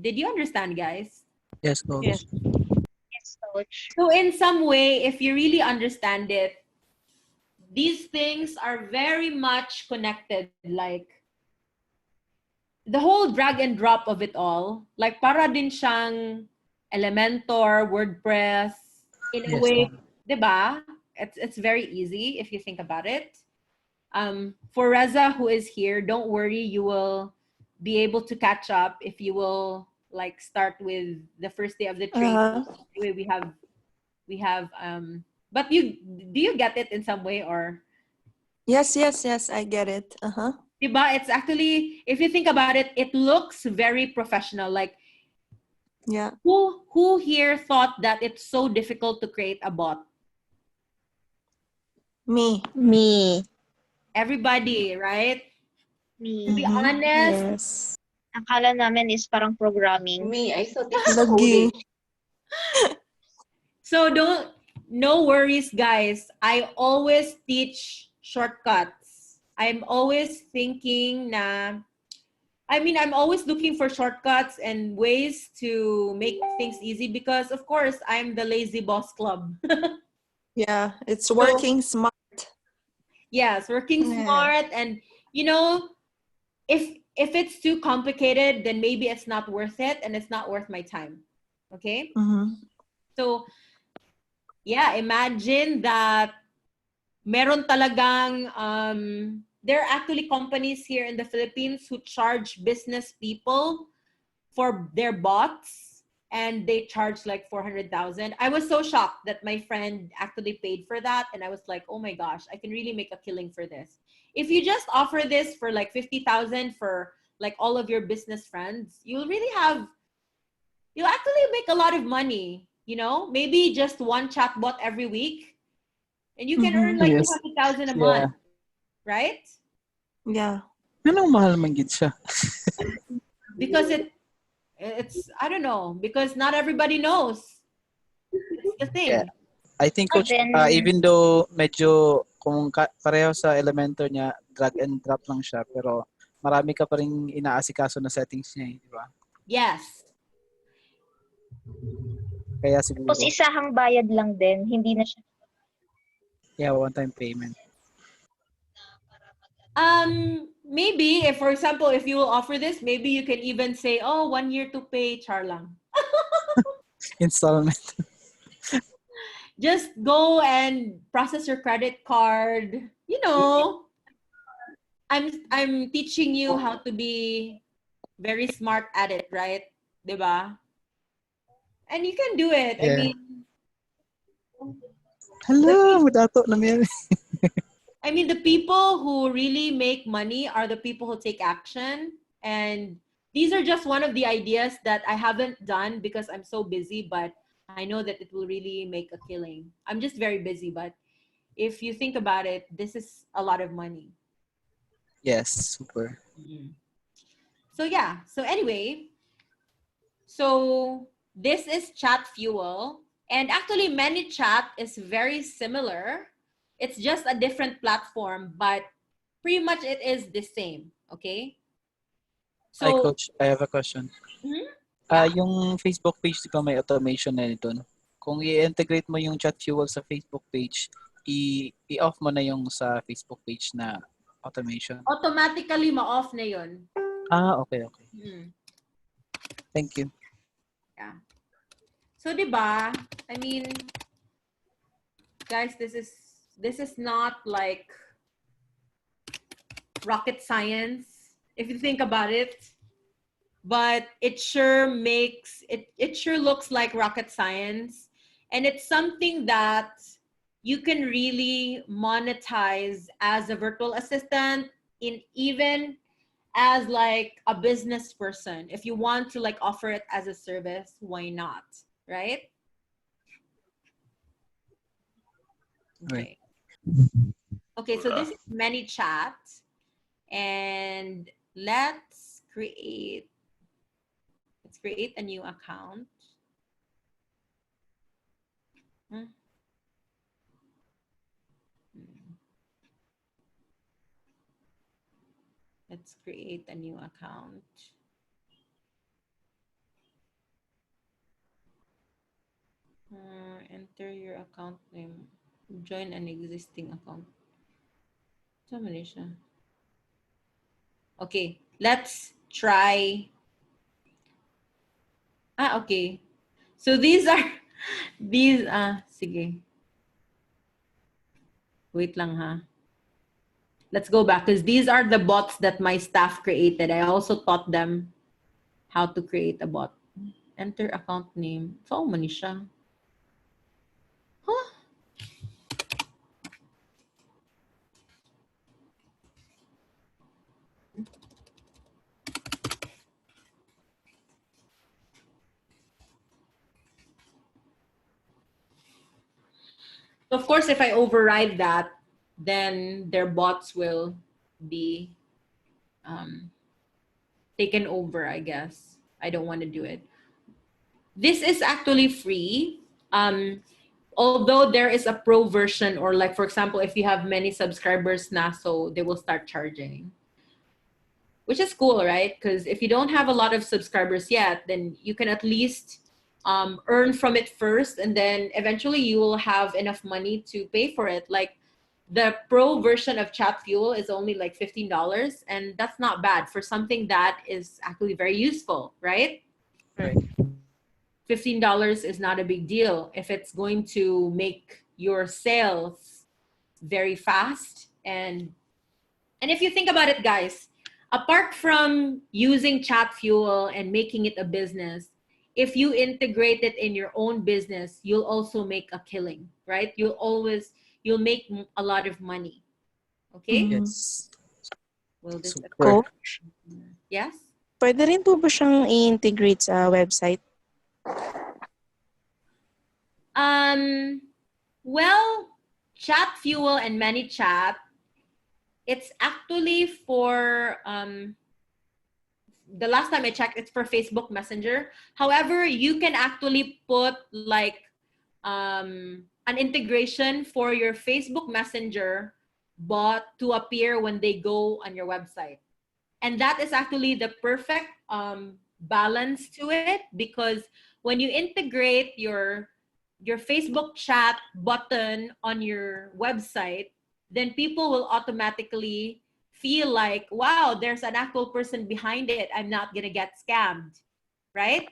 Did you understand, guys? Yes, coach. Yes. Yes, coach. So in some way, if you really understand it, these things are very much connected. Like, the whole drag and drop of it all, like para din siyang Elementor, WordPress, in a Yes, way, ma'am. diba? It's very easy if you think about it. For Reza who is here, don't worry, you will be able to catch up if you will like start with the first day of the training. Anyway, we have but you do you get it in some way or Yes, I get it. diba? It's actually, if you think about it, it looks very professional. Like, Yeah. who here thought that it's so difficult to create a bot? Me. Me. Everybody, right? To be Me. honest, Yes. Akala namin is parang programming. Me, I thought it's Lagi. coding. so no worries, guys. I always teach shortcuts. I'm always thinking na, I'm always looking for shortcuts and ways to make things easy because, of course, I'm the lazy boss club. Yeah, it's working smart. Yes, working Yeah. smart, and you know, if it's too complicated, then maybe it's not worth it, and it's not worth my time. Okay, so yeah, imagine that meron talagang there are actually companies here in the Philippines who charge business people for their bots, and they charge like 400,000. I was so shocked that my friend actually paid for that, and I was like, oh my gosh, I can really make a killing for this. If you just offer this for like 50,000 for like all of your business friends, you'll actually make a lot of money. You know, maybe just one chatbot every week, and you can earn like Yes. 200,000 a Yeah. month, right? Yeah. Anong mahal man gid siya? Because it's I don't know, because not everybody knows. It's the thing. Yeah. I think, But coach, then, even though medyo kung pareho sa Elementor niya, drag and drop lang siya, pero marami ka pa rin inaasikaso na settings niya, di ba? Yes. Kaya siguro, tapos isahang bayad lang din. Hindi na siya. yeah, one-time payment. Maybe if, for example, if you will offer this, maybe you can even say, oh, 1 year to pay, char lang. Installment. Just go and process your credit card. You know, I'm teaching you how to be very smart at it, right? Diba? And you can do it. Yeah. I mean, Hello, dato na yan. the people who really make money are the people who take action. And these are just one of the ideas that I haven't done because I'm so busy, but I know that it will really make a killing. I'm just very busy, but if you think about it, this is a lot of money. Yes, super. So yeah, so anyway, so this is Chat Fuel. And actually, ManyChat is very similar. It's just a different platform, but pretty much it is the same. Okay. Hi, So, coach. I have a question. Yeah. Yung Facebook page, di ba may automation na nito, no? Kung i-integrate mo yung Chat Fuel sa Facebook page, i-off mo na yung sa Facebook page na automation. automatically ma-off na yun. Okay. Hmm. Thank you. Yeah. So, diba? Guys, this is not like rocket science if you think about it, but it sure looks like rocket science, and it's something that you can really monetize as a virtual assistant, in even as like a business person. If you want to like offer it as a service, why not, right? Okay. Okay, so this is ManyChat. And let's create a new account. Hmm. Let's create a new account. Enter your account name. Join an existing account. Tama siya. Okay, let's try. Okay. So these are sige. Wait lang ha. Let's go back because these are the bots that my staff created. I also taught them how to create a bot. Enter account name. So, mani siya. Huh? Of course, if I override that, then their bots will be taken over, I guess. I don't want to do it. This is actually free. Although there is a pro version, or like, for example, if you have many subscribers now, so they will start charging. Which is cool, right? Because if you don't have a lot of subscribers yet, then you can at least earn from it first, and then eventually you will have enough money to pay for it. Like the pro version of Chat Fuel is only like $15, and that's not bad for something that is actually very useful, right? Right. $15 is not a big deal if it's going to make your sales very fast. And if you think about it, guys, apart from using Chat Fuel and making it a business, if you integrate it in your own business, you'll also make a killing, right? You'll make a lot of money. Okay? Yes. Well, this Super. Coach, yes? pwede rin po ba siyang i-integrate sa website? Well, Chat Fuel and ManyChat, it's actually for the last time I checked, it's for Facebook Messenger. However, you can actually put like an integration for your Facebook Messenger bot to appear when they go on your website. And that is actually the perfect balance to it, because when you integrate your Facebook chat button on your website, then people will automatically feel like, wow, there's an actual person behind it. I'm not gonna get scammed, right?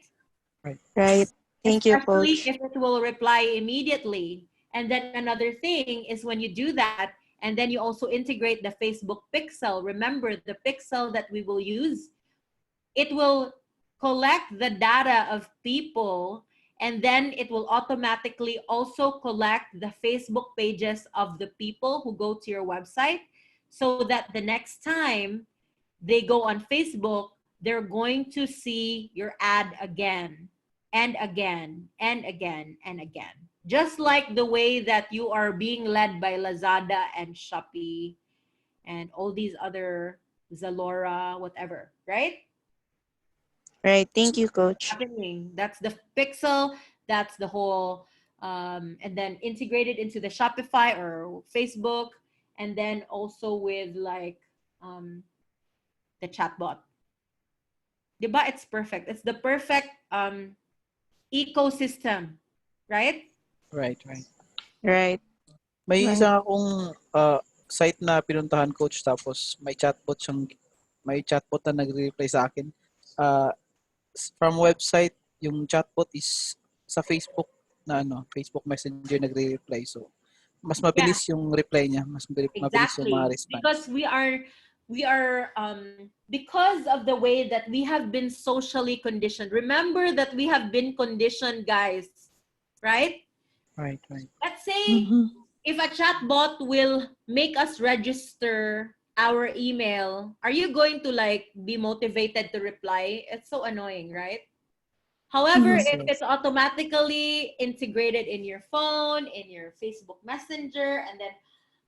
Right. Thank you, Especially Coach. if it will reply immediately. And then another thing is when you do that, and then you also integrate the Facebook pixel. Remember, the pixel that we will use, it will collect the data of people, and then it will automatically also collect the Facebook pages of the people who go to your website, so that the next time they go on Facebook, they're going to see your ad again and again and again and again. Just like the way that you are being led by Lazada and Shopee and all these other Zalora, whatever, right? Right. Thank you, Coach. Happening. That's the pixel. That's the whole, and then integrated into the Shopify or Facebook, and then also with like the chatbot. Diba? It's perfect. It's the perfect ecosystem, right? Right. Right. May Right. isa akong site na pinuntahan, Coach, tapos may chatbot na nagre-reply sa akin. From website, yung chatbot is sa Facebook na Facebook Messenger nagre-reply. So, mas mabilis yung reply niya, mas mabilis yung mga Exactly. response. Because we are because of the way that we have been socially conditioned. Remember that we have been conditioned, guys, right? Right. Let's say if a chatbot will make us register our email, are you going to like be motivated to reply? It's so annoying, right? However, Yes, if it's automatically integrated in your phone, in your Facebook Messenger, and then,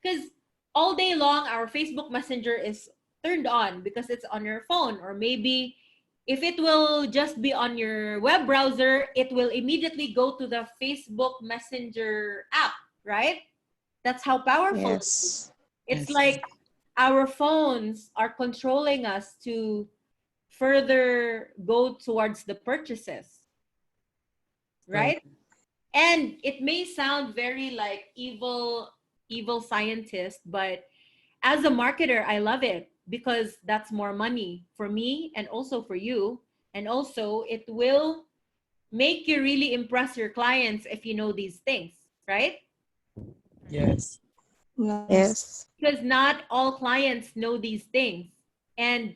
because all day long our Facebook Messenger is turned on because it's on your phone, or maybe if it will just be on your web browser, it will immediately go to the Facebook Messenger app, right? That's how powerful it is. Yes. It's Yes. like our phones are controlling us to further go towards the purchases, right? And it may sound very like evil scientist, but as a marketer, I love it because that's more money for me and also for you. And also it will make you really impress your clients if you know these things, right? Yes. Yes. Because not all clients know these things. And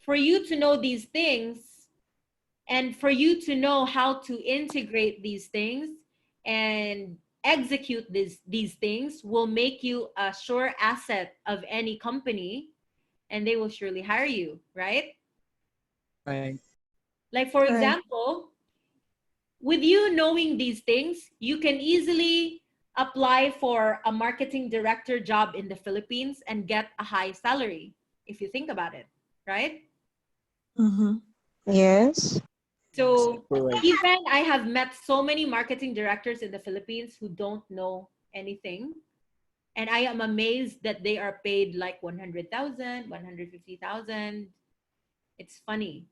for you to know these things, and for you to know how to integrate these things and execute these things will make you a sure asset of any company, and they will surely hire you, right? Right. Like for Right. example, with you knowing these things, you can easily apply for a marketing director job in the Philippines and get a high salary if you think about it, right? Mm-hmm. Yes. So Super right. even I have met so many marketing directors in the Philippines who don't know anything. And I am amazed that they are paid like 100,000, 150,000. It's funny.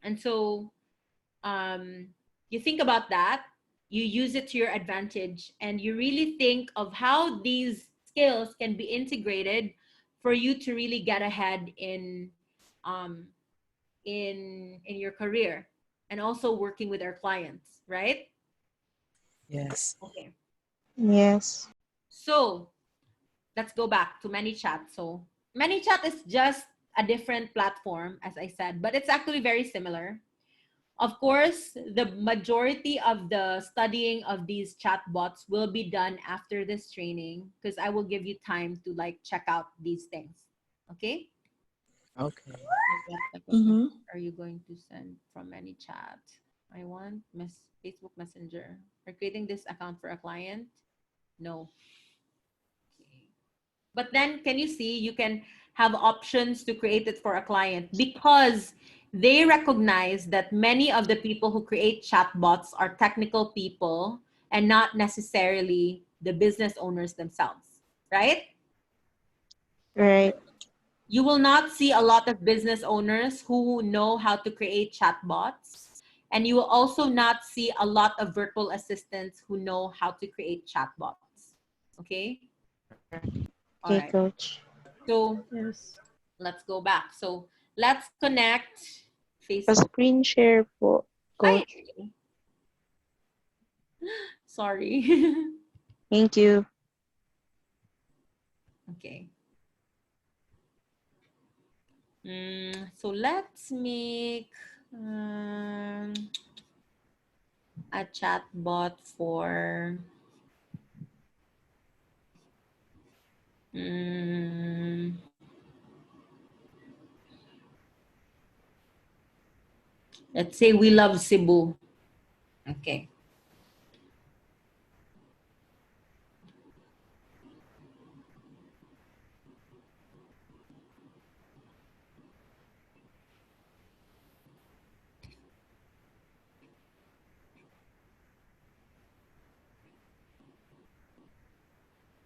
And so you think about that, you use it to your advantage, and you really think of how these skills can be integrated for you to really get ahead um, in your career and also working with our clients, right? Yes. Okay. Yes. So let's go back to ManyChat. So ManyChat is just a different platform, as I said, but it's actually very similar. Of course, the majority of the studying of these chatbots will be done after this training because I will give you time to like check out these things. Okay? Okay. What type of Mm-hmm. message are you going to send from ManyChat? I want Facebook Messenger. Are creating this account for a client? No. Okay. But then can you see you can have options to create it for a client because they recognize that many of the people who create chatbots are technical people and not necessarily the business owners themselves, right? Right. You will not see a lot of business owners who know how to create chatbots. And you will also not see a lot of virtual assistants who know how to create chatbots. Okay? All Okay, right. coach. So Yes. let's go back. So let's connect A Facebook. screen share po, Ay, coach. sorry. Thank you. Okay. So let's make a chatbot for let's say we love Cebu. Okay.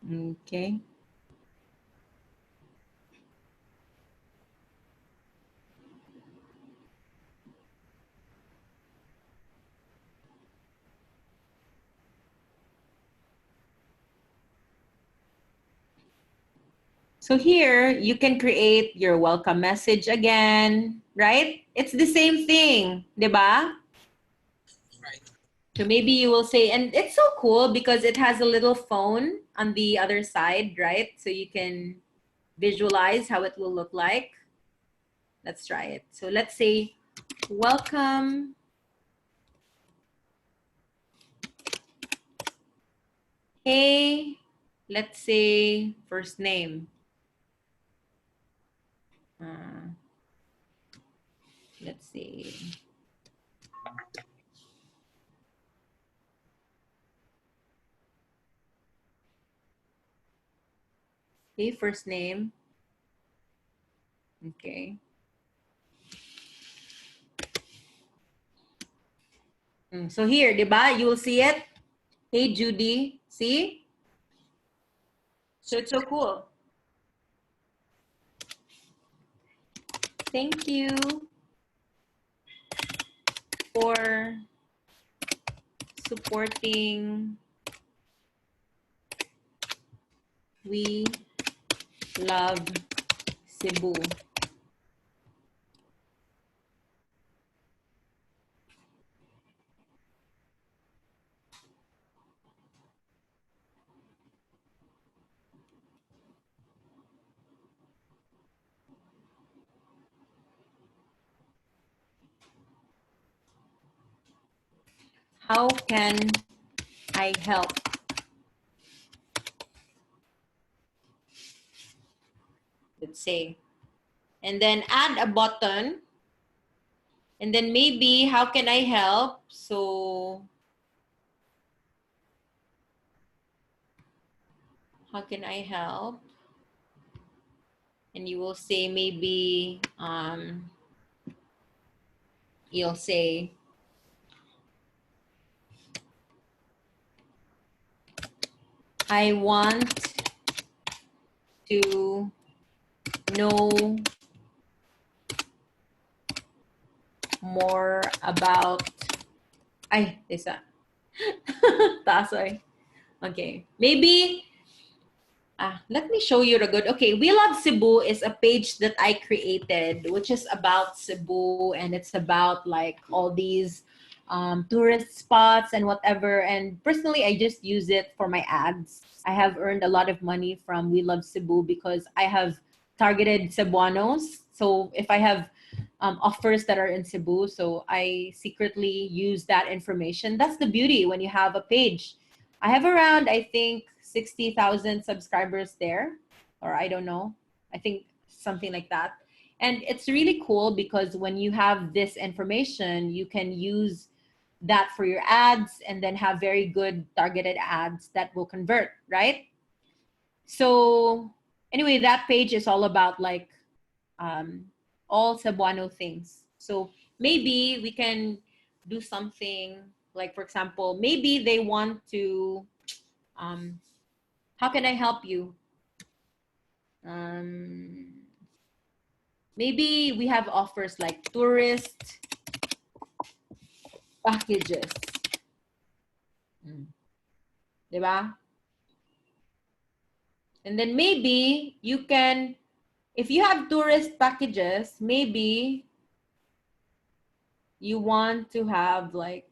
Okay. So here you can create your welcome message again, right? It's the same thing, 'di ba? Right. So maybe you will say, and it's so cool because it has a little phone on the other side, right? So you can visualize how it will look like. Let's try it. So let's say, welcome. Hey, let's say first name. Uh, let's see. Okay, first name. Okay. So here, diba? You will see it. Hey, Judy. See? So it's so cool. Thank you for supporting We Love Cebu. How can I help? Let's say. And then add a button. And then maybe, how can I help? So, how can I help? And you will say maybe, you'll say, I want to know more about, ay, isa. Tasoy. Okay, maybe, let me show you the good. Okay, We Love Cebu is a page that I created, which is about Cebu, and it's about like all these tourist spots and whatever. And personally, I just use it for my ads. I have earned a lot of money from We Love Cebu because I have targeted Cebuanos. So if I have offers that are in Cebu, so I secretly use that information. That's the beauty when you have a page. I have around, I think, 60,000 subscribers there, or I don't know. I think something like that. And it's really cool because when you have this information, you can use that for your ads and then have very good targeted ads that will convert, right? So anyway, that page is all about like all Cebuano things. So maybe we can do something like, for example, maybe they want to, how can I help you? Maybe we have offers like tourist packages. Diba? And then maybe you can, if you have tourist packages, maybe you want to have like,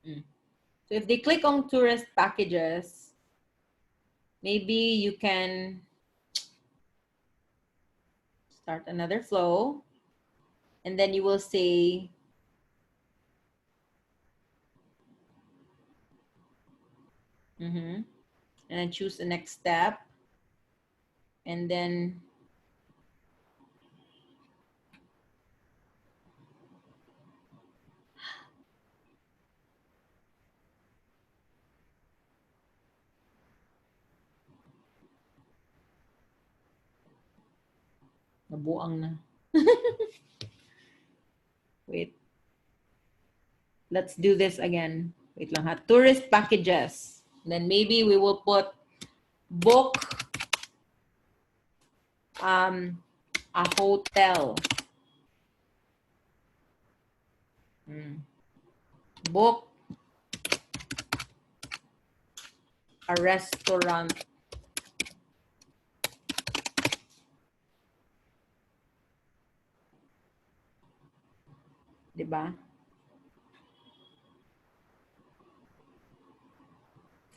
so if they click on tourist packages, maybe you can start another flow, and then you will say, and then choose the next step, and then nabuang na. Wait. Let's do this again. Wait lang ha. Tourist packages. Then maybe we will put book a hotel. Book a restaurant. Diba?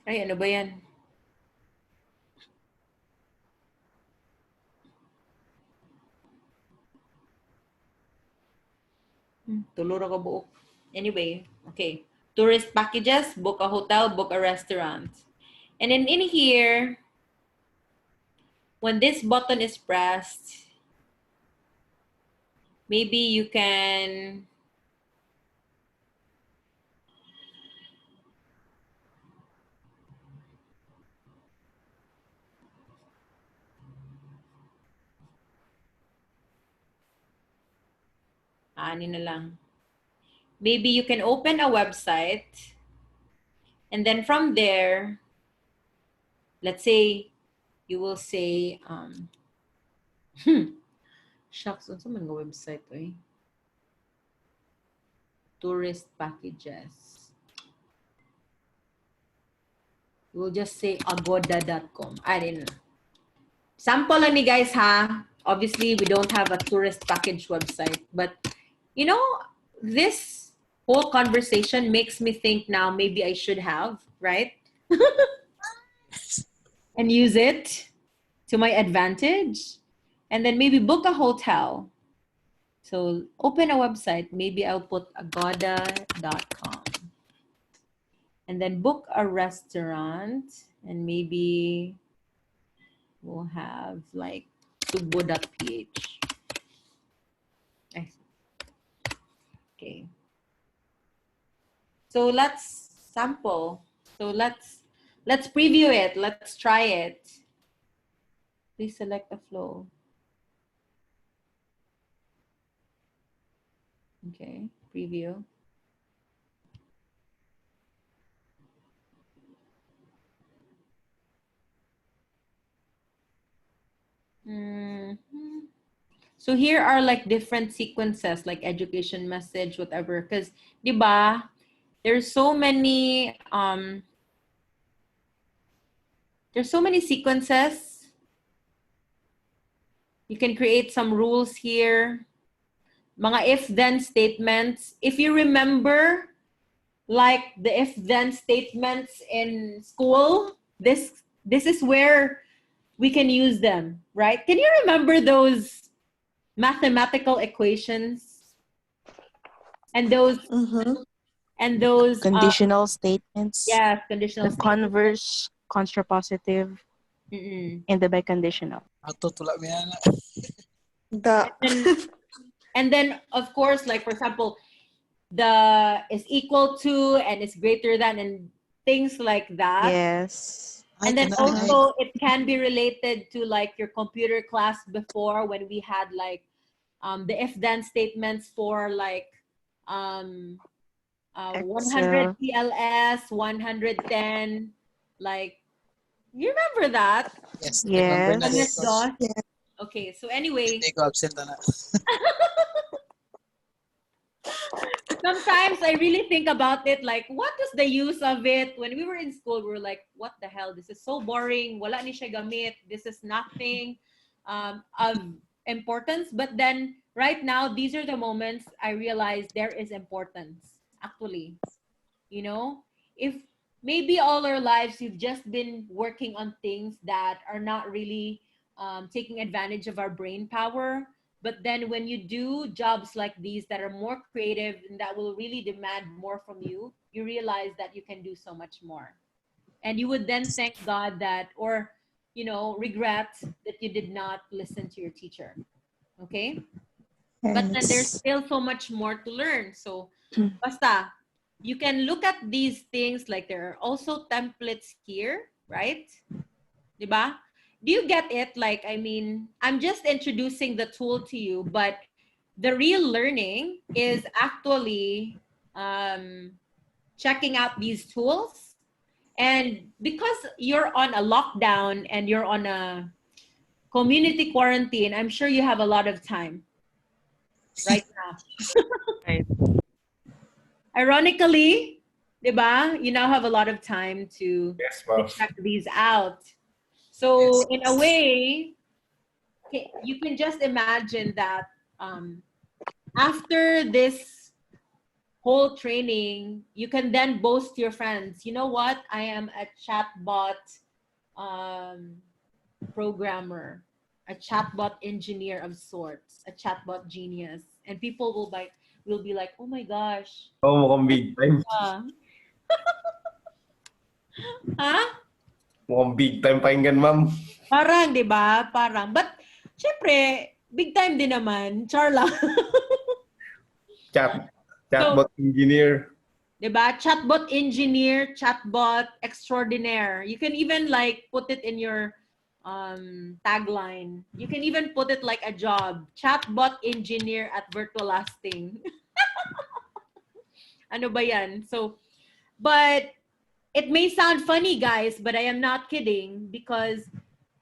Ay, ano ba yan? Tulor ako buok. Anyway, okay. Tourist packages, book a hotel, book a restaurant. And then in here, when this button is pressed, maybe you can ano na lang. Maybe you can open a website, and then from there, let's say you will say, shucks, ano man nga website eh? Tourist packages. We'll just say agoda.com. I don't know. Sample lang ni guys ha. Obviously, we don't have a tourist package website, but you know, this whole conversation makes me think now maybe I should have, right? And use it to my advantage. And then maybe book a hotel. So open a website. Maybe I'll put agoda.com. And then book a restaurant. And maybe we'll have like subo.ph. Okay. So let's sample. So let's preview it. Let's try it. Please select the flow. Okay, preview. So here are like different sequences, like education message, whatever. Because, diba, there's so many sequences. You can create some rules here. Mga if-then statements. If you remember, like the if-then statements in school, this is where we can use them, right? Can you remember those mathematical equations and those Conditional statements. yes, conditional The statements. converse, contrapositive, and the biconditional. Ato tula mo yan. And then of course, like for example, the is equal to and is greater than and things like that. Yes. And then also it can be related to like your computer class before when we had like the if-then statements for like 100 PLS, 110, like you remember that? Yes. Yes. MS-DOS. Okay, so anyway. Hindi ko absent na. Sometimes I really think about it like, what is the use of it? When we were in school, we were like, what the hell? This is so boring. Wala ni siya gamit. This is nothing of importance. But then right now, these are the moments I realize there is importance, actually. You know, if maybe all our lives you've just been working on things that are not really taking advantage of our brain power. But then when you do jobs like these that are more creative and that will really demand more from you, you realize that you can do so much more. And you would then thank God that, or, you know, regret that you did not listen to your teacher. Okay? But then there's still so much more to learn. So, basta, you can look at these things like there are also templates here, right? Diba? Do you get it? Like, I mean, I'm just introducing the tool to you, but the real learning is actually checking out these tools. And because you're on a lockdown and you're on a community quarantine, I'm sure you have a lot of time right now. Right. Ironically, diba? You now have a lot of time to check these out. So in a way, you can just imagine that after this whole training, you can then boast to your friends, you know what? I am a chatbot programmer, a chatbot engineer of sorts, a chatbot genius. And people will be like, oh my gosh. Oh, mukhang big time. Huh? Mukhang big time pakinggan, ma'am. Parang, di ba? Parang. But, syempre, big time din naman. Char lang. Chatbot engineer. Diba? Chatbot engineer, chatbot extraordinaire. You can even like put it in your tagline. You can even put it like a job. Chatbot engineer at Virtualasting. Ano ba yan? So, but it may sound funny, guys, but I am not kidding, because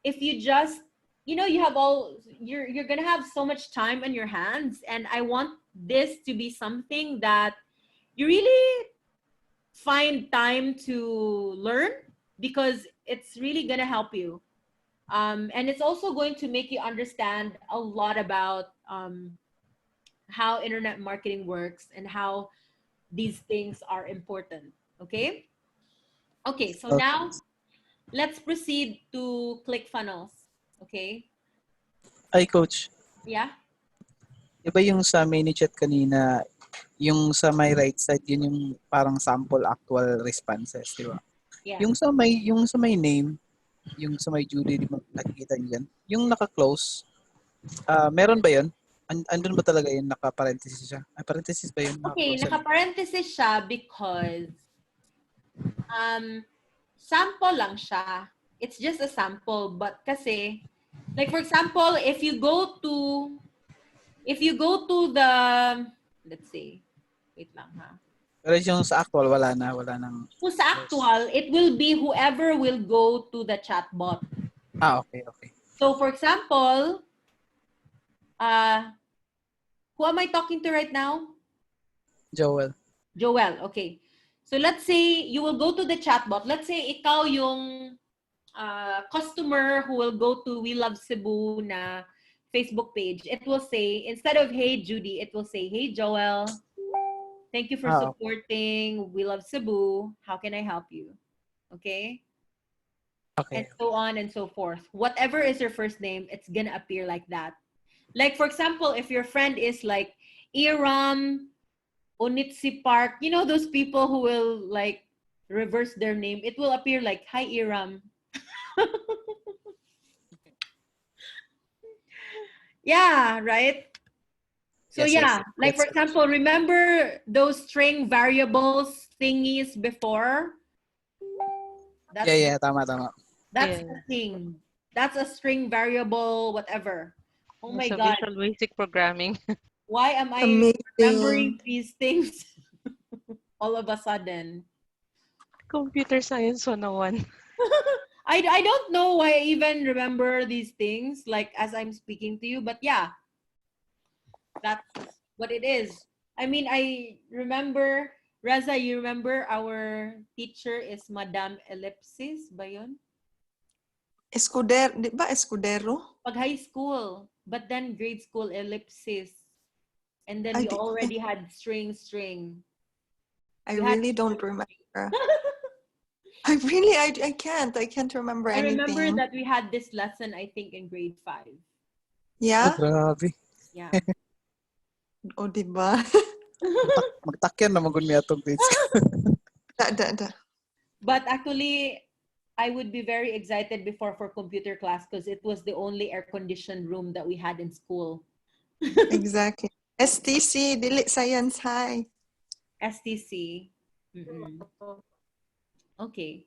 if you just, you know, you have all, you're gonna have so much time on your hands, and I want this to be something that you really find time to learn, because it's really gonna help you. And it's also going to make you understand a lot about how internet marketing works and how these things are important. Okay? Okay, so Okay. now let's proceed to ClickFunnels. Okay? Ay, coach. Yeah? Iba yung sa mini chat kanina, yung sa my right side, yun yung parang sample actual responses, di ba? Yeah. Yung sa may name, yung sa may Judy, di ba nakikita niyo yan? Yung naka-close, meron ba yun? Andun ba talaga yun? Naka-parenthesis siya? Ay, parenthesis ba yun? Okay, Naka-close yan? naka-parenthesis siya because sample lang siya. It's just a sample, but kasi, like for example, if you go to the, let's say, wait lang ha. Pero yung sa actual, wala nang... Kung sa actual, it will be whoever will go to the chatbot. Okay. So for example, who am I talking to right now? Joel. Okay. So let's say you will go to the chatbot. Let's say ikaw yung customer who will go to We Love Cebu na Facebook page. It will say, instead of "Hey Judy," it will say, "Hey Joel, thank you for supporting We Love Cebu. How can I help you?" Okay? Okay. And so on and so forth. Whatever is your first name, it's gonna appear like that. Like for example, if your friend is like Iram Onitsi Park, you know those people who will like reverse their name, it will appear like, "Hi Iram." Yeah, right? So Yes. like for example, remember those string variables thingies before? That's, yeah, tama. That's a thing. That's a string variable, whatever. Oh my God. Visual Basic Programming. Why am I Amazing. remembering these things all of a sudden? Computer Science 101. I don't know why I even remember these things like as I'm speaking to you, but yeah, that's what it is. I mean, I remember, Raza, you remember our teacher is Madam Ellipsis ba yun? Di ba Escudero? Pag high school, but then grade school ellipsis. And then we already had string. I really don't remember. I can't remember anything. I remember that we had this lesson, I think, in grade 5. Yeah? Grabe. Yeah. O, diba? Magtakyan na magun niya itong grades. But actually, I would be very excited before for computer class because it was the only air-conditioned room that we had in school. Exactly. STC, Dili Science High. STC. Okay.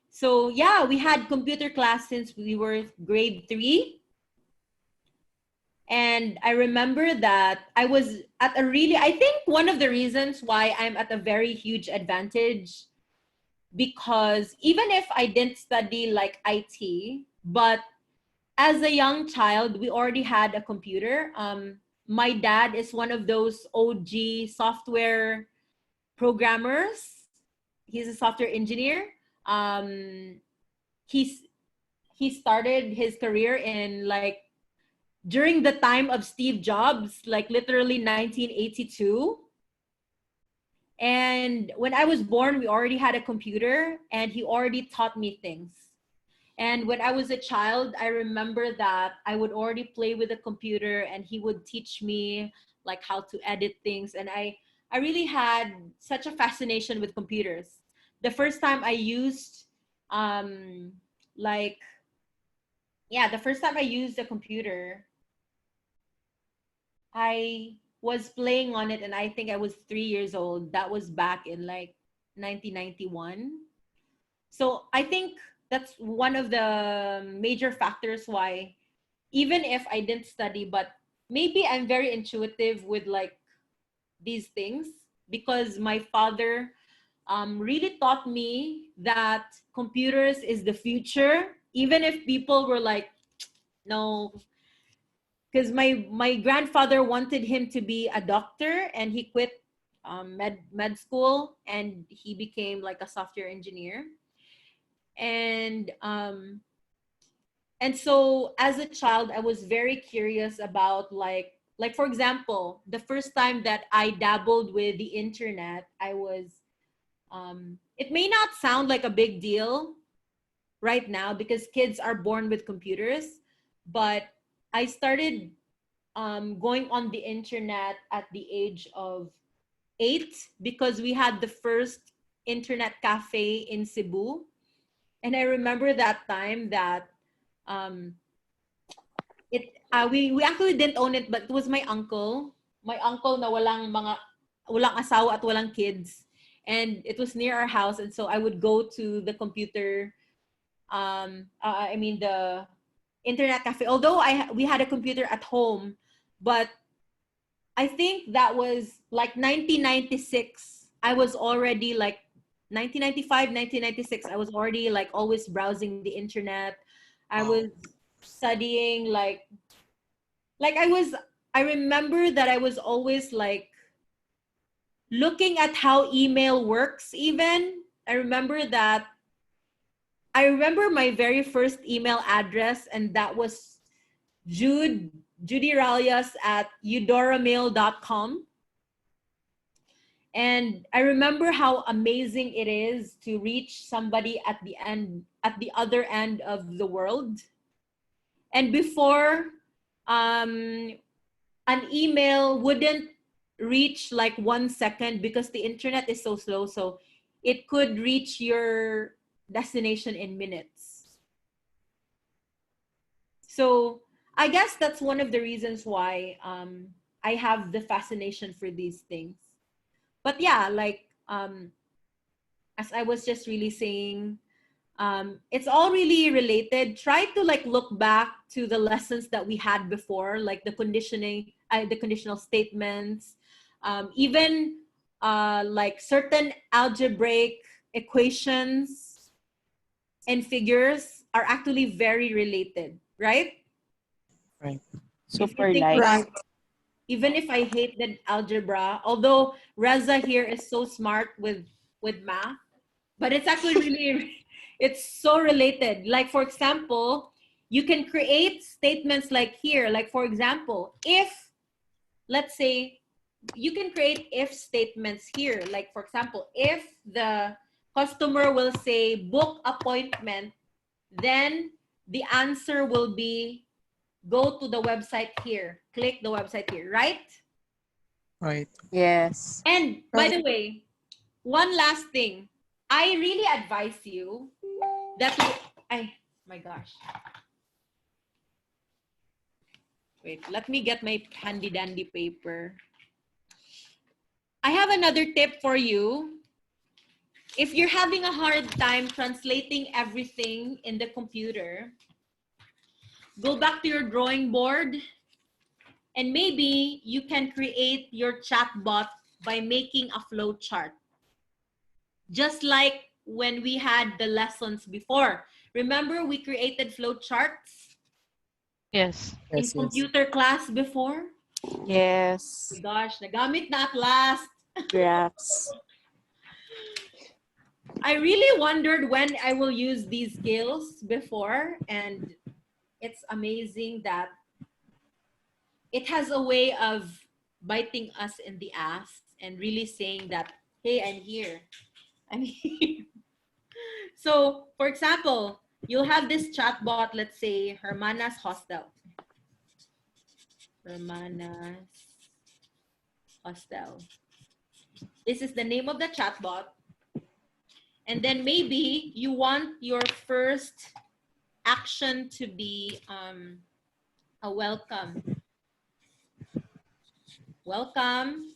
So yeah, we had computer class since we were grade 3. And I remember that I was at a really, I think one of the reasons why I'm at a very huge advantage, because even if I didn't study like IT, but as a young child, we already had a computer. My dad is one of those OG software programmers. He's a software engineer. He started his career in like during the time of Steve Jobs, like literally 1982. And when I was born, we already had a computer and he already taught me things. And when I was a child, I remember that I would already play with the computer and he would teach me like how to edit things. And I really had such a fascination with computers. The first time I used um, like, yeah, the first time I used a computer, I was playing on it and I think I was 3 years old. That was back in like 1991. So I think that's one of the major factors why, even if I didn't study, but maybe I'm very intuitive with like these things, because my father really taught me that computers is the future, even if people were like, no, because my grandfather wanted him to be a doctor and he quit med school and he became like a software engineer. And so as a child I was very curious about like for example, the first time that I dabbled with the internet, I was it may not sound like a big deal right now because kids are born with computers, but I started going on the internet at the age of 8 because we had the first internet cafe in Cebu. And I remember that time that um, we actually didn't own it, but it was my uncle. My uncle na walang asawa at walang kids. And it was near our house. And so I would go to the computer, the internet cafe. Although we had a computer at home, but I think that was like 1996. I was already like 1995, 1996. I was already like always browsing the internet. I was studying like I remember that I was always like looking at how email works even. I remember my very first email address, and that was Judy Ralias at eudoramail.com. And I remember how amazing it is to reach somebody at the other end of the world. And before, an email wouldn't reach like 1 second because the internet is so slow. So it could reach your destination in minutes. So I guess that's one of the reasons why I have the fascination for these things. But yeah, like as I was just really saying, it's all really related. Try to like look back to the lessons that we had before, like the conditional statements, even like certain algebraic equations and figures are actually very related, right? Right. So If you for think like, about, even if I hated algebra, although Reza here is so smart with math, but it's actually really it's so related. Like for example, you can create statements like here. Like for example, if let's say you can create if statements here. Like for example, if the customer will say book appointment, then the answer will be go to the website here, click the website here, right? Right. yes. And by the way, one last thing, I really advise you that my gosh. Wait, let me get my handy dandy paper. I have another tip for you. If you're having a hard time translating everything in the computer, go back to your drawing board and maybe you can create your chatbot by making a flow chart. Just like when we had the lessons before. Remember we created flow charts Yes. in Yes, yes. computer class before? Yes. Oh my gosh, nagamit na at last. Graphs. I really wondered when I will use these skills before, and it's amazing that it has a way of biting us in the ass and really saying that, hey, I'm here. I'm here. So, for example, you'll have this chatbot, let's say Hermana's Hostel. Hermana's Hostel. This is the name of the chatbot. And then maybe you want your first action to be a welcome. Welcome.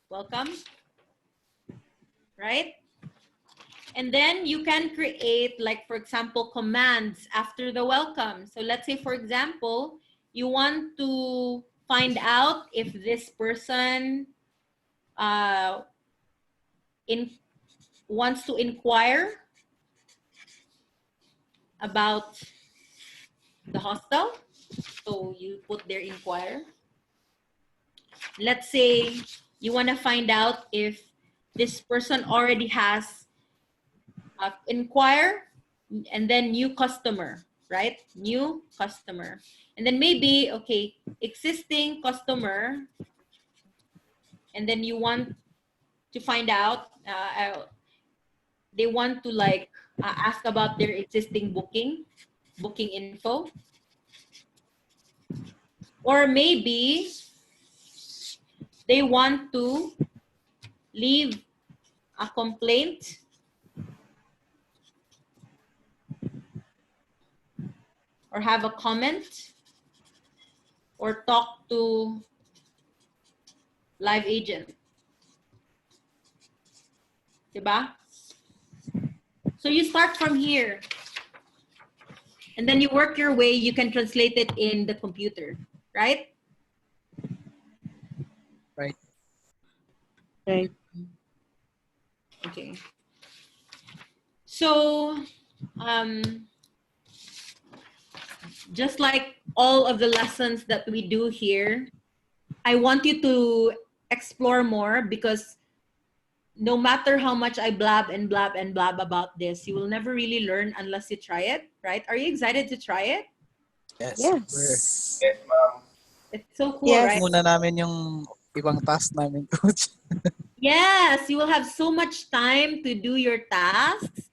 Welcome. Right? And then you can create, like, for example, commands after the welcome. So let's say, for example, you want to find out if this person wants to inquire about the hostel. So you put there inquire. Let's say you want to find out if this person already has inquire and then new customer, right? New customer. And then maybe, okay, existing customer. And then you want to find out, they want to like ask about their existing booking info. Or maybe they want to leave a complaint or have a comment or talk to live agent. Diba? So you start from here. And then you work your way, you can translate it in the computer, right? Right. Right. Okay. So, just like all of the lessons that we do here, I want you to explore more, because no matter how much I blab and blab and blab about this, you will never really learn unless you try it, right? Are you excited to try it? Yes. Yes. Yes, ma'am. It's so cool, Yes. right? Muna namin yung ibang task namin, coach. Yes, you will have so much time to do your tasks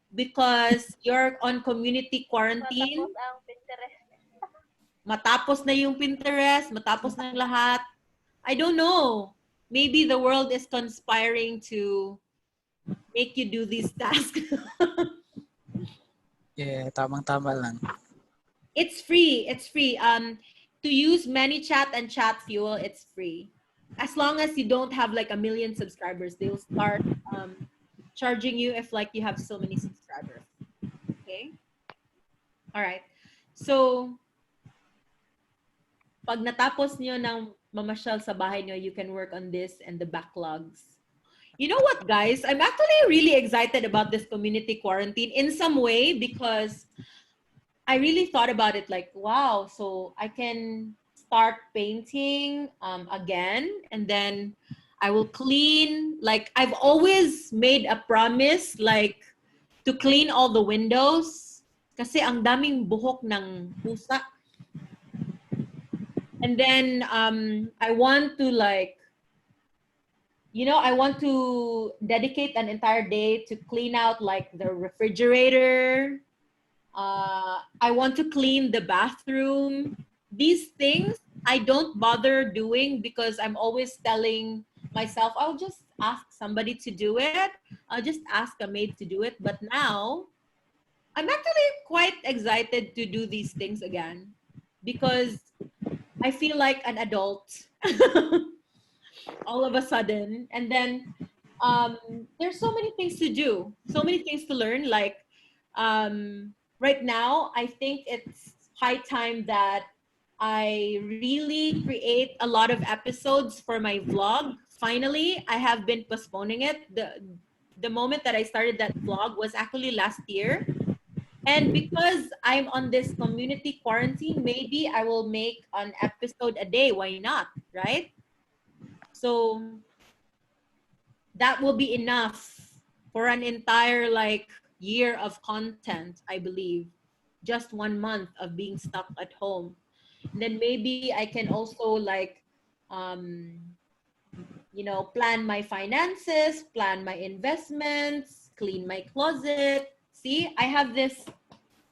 because you're on community quarantine. Matapos na yung Pinterest, matapos na yung lahat. I don't know. Maybe the world is conspiring to make you do these tasks. Yeah, tamang-tama lang. It's free. It's free. To use ManyChat and ChatFuel, it's free. As long as you don't have like 1 million subscribers, they'll start charging you if like you have so many subscribers. Okay. All right. So, pag natapos niyo ng mamasyal sa bahay niyo, you can work on this and the backlogs. You know what, guys? I'm actually really excited about this community quarantine in some way, because I really thought about it like, wow, so I can start painting again, and then I will clean. Like, I've always made a promise, like, to clean all the windows kasi ang daming buhok ng pusa. And then I want to like, I want to dedicate an entire day to clean out like the refrigerator. I want to clean the bathroom. These things I don't bother doing because I'm always telling myself, I'll just ask somebody to do it. I'll just ask a maid to do it. But now I'm actually quite excited to do these things again because I feel like an adult all of a sudden. And then there's so many things to do, so many things to learn. Like right now, I think it's high time that I really create a lot of episodes for my vlog. Finally, I have been postponing it. The moment that I started that vlog was actually last year. And because I'm on this community quarantine, maybe I will make an episode a day. Why not, right? So that will be enough for an entire like year of content, I believe. Just 1 month of being stuck at home. And then maybe I can also like, plan my finances, plan my investments, clean my closet. See, I have this.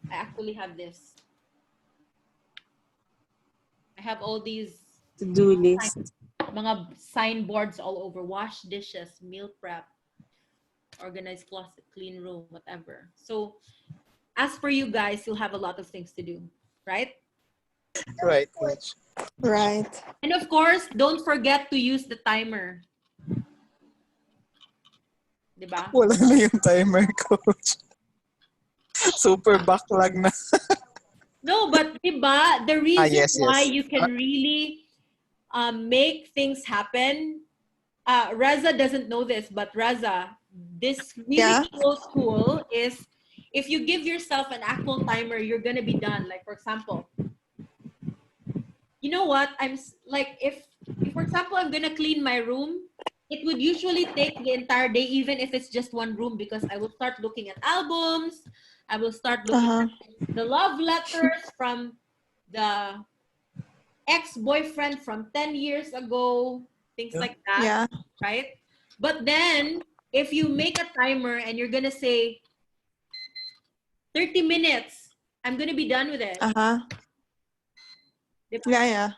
I actually have this. I have all these To-do list. mga signboards all over. Wash dishes, meal prep, organize closet, clean room, whatever. So as for you guys, you'll have a lot of things to do, right? Right, coach. Right. And of course, don't forget to use the timer. Diba? Wala na yung timer, coach. Super backlog na. No, but diba, the reason yes, why yes. you can really make things happen, Raza doesn't know this, but Raza, this really cool tool is if you give yourself an actual timer, you're going to be done. Like, for example, you know what? Like, if for example, I'm going to clean my room, it would usually take the entire day, even if it's just one room, because I will start looking at albums. I will start looking at the love letters from the ex-boyfriend from 10 years ago, things like that, right? But then, if you make a timer and you're going to say, 30 minutes, I'm going to be done with it. Yeah.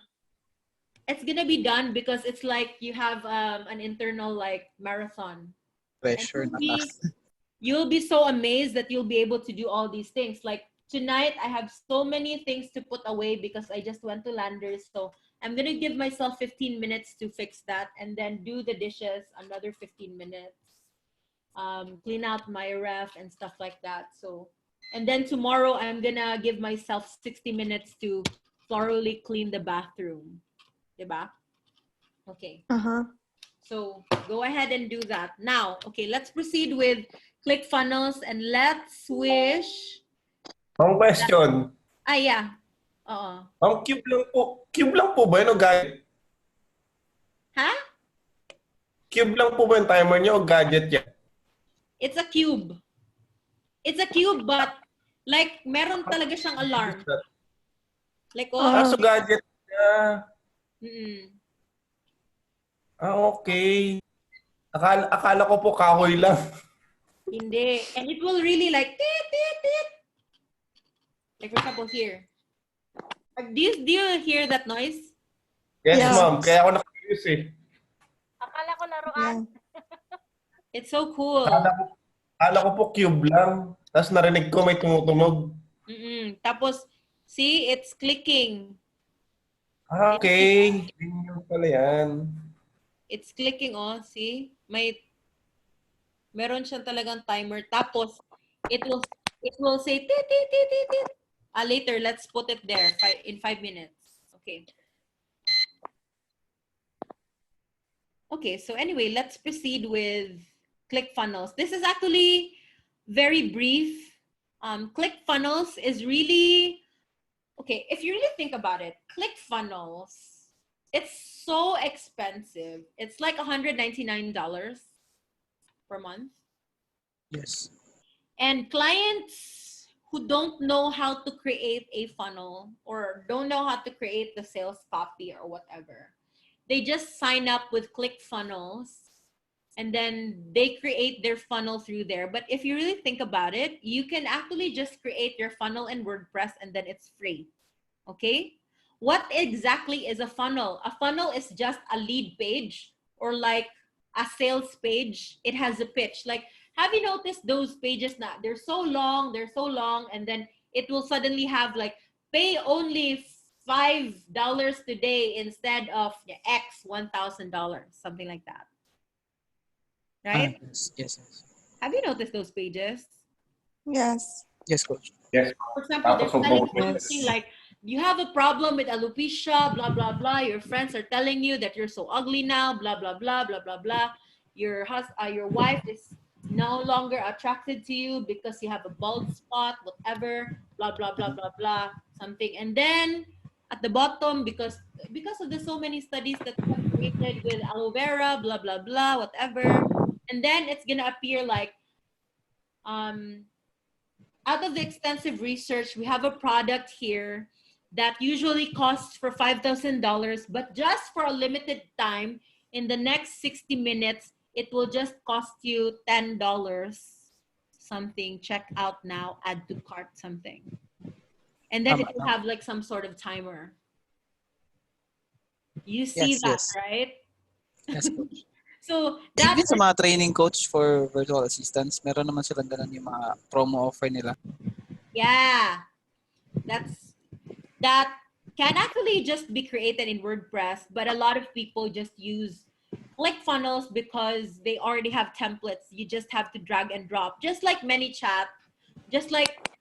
It's going to be done because it's like you have an internal like marathon. Pressure na. You'll be so amazed that you'll be able to do all these things. Like tonight, I have so many things to put away because I just went to Landers. So I'm going to give myself 15 minutes to fix that and then do the dishes, another 15 minutes. Clean out my ref and stuff like that. So, and then tomorrow, I'm going to give myself 60 minutes to thoroughly clean the bathroom. Diba? Okay. So go ahead and do that. Now, okay, let's proceed with ClickFunnels and let's wish. Ang question. Yeah. Ang cube lang po ba yun o gadget? Ha? Cube lang po ba yung timer niyo o gadget yan? It's a cube. It's a cube, but like meron talaga siyang alarm. Like, so gadget niya. Okay. Akala ko po kahoy lang. Hindi. And it will really like, tit, tit, tit. Like for example here. Do you hear that noise? Yes, ma'am. Kaya ako na-curious eh. Akala ko laruan. It's so cool. Akala ko po cube lang. Tapos narinig ko may tumutunog. Tapos, see, it's clicking. Okay. Yun pala yan. It's clicking, see? Meron siyang talagang timer. Tapos, it will say, tit, tit, tit, tit, tit. Later, let's put it there in 5 minutes. Okay. Okay, so anyway, let's proceed with ClickFunnels. This is actually very brief. ClickFunnels is really, okay, if you really think about it, ClickFunnels, it's so expensive. It's like $199 per month. Yes. And clients who don't know how to create a funnel or don't know how to create the sales copy or whatever, they just sign up with ClickFunnels and then they create their funnel through there. But if you really think about it, you can actually just create your funnel in WordPress and then it's free. Okay? What exactly is a funnel? A funnel is just a lead page or like a sales page. It has a pitch. Like, have you noticed those pages now? They're so long, and then it will suddenly have like, pay only $5 today instead of X $1,000, something like that. Right? Yes. Have you noticed those pages? Yes. Yes, coach. Yes. For example, they're telling something like, you have a problem with alopecia, blah, blah, blah. Your friends are telling you that you're so ugly now, blah, blah, blah, blah, blah, blah. Your wife is no longer attracted to you because you have a bald spot, whatever, blah, blah, blah, blah, blah, something. And then at the bottom, because of the so many studies that have created with aloe vera, blah, blah, blah, whatever. And then it's going to appear like, out of the extensive research, we have a product here that usually costs for $5,000, but just for a limited time, in the next 60 minutes, it will just cost you $10 something. Check out now, add to cart something. And then it will have like some sort of timer. You see that, right? Yes, coach. So that Even sa mga training coach for virtual assistants, meron naman silang ganun yung mga promo offer nila. yeah, that can actually just be created in WordPress, but a lot of people just use ClickFunnels because they already have templates. You just have to drag and drop, just like ManyChat, just like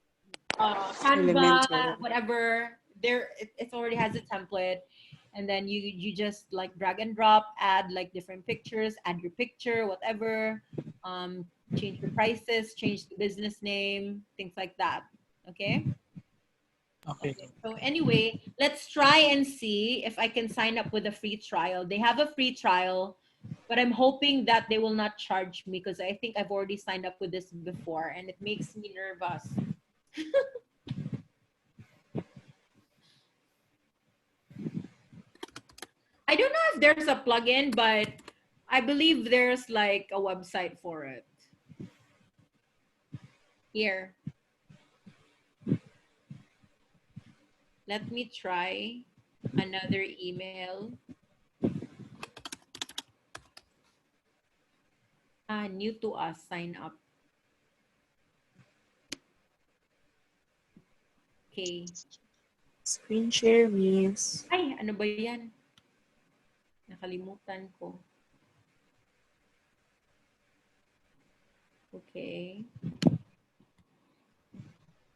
Canva, Elementor. whatever. It already has a template, and then you just like drag and drop, add like different pictures, add your picture, whatever, change your prices, change the business name, things like that. Okay. Okay. So anyway, let's try and see if I can sign up with a free trial. They have a free trial, but I'm hoping that they will not charge me because I think I've already signed up with this before and it makes me nervous. I don't know if there's a plugin, but I believe there's like a website for it. Here. Let me try another email. New to us, sign up. Okay. Screen share, miss. Ay, ano ba yan? Nakalimutan ko. Okay.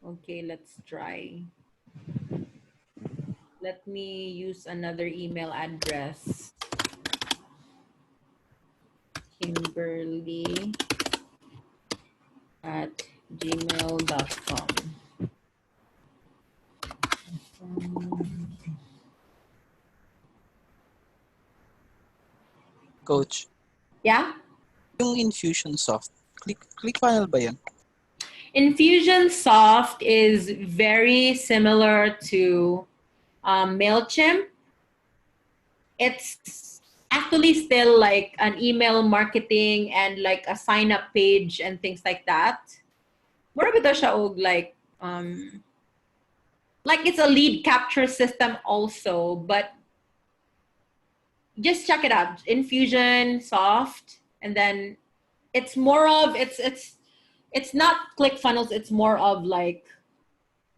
Okay, let's try. Let me use another email address. Kimberly at gmail.com. Coach, Yeah? Mm-hmm. yung Infusionsoft, ClickFunnels ba yan? Infusionsoft is very similar to MailChimp. It's actually still like an email marketing and like a sign up page and things like that. Mura ba ito siya og like it's a lead capture system also, but just check it out. Infusionsoft, and then it's more of it's not ClickFunnels, it's more of like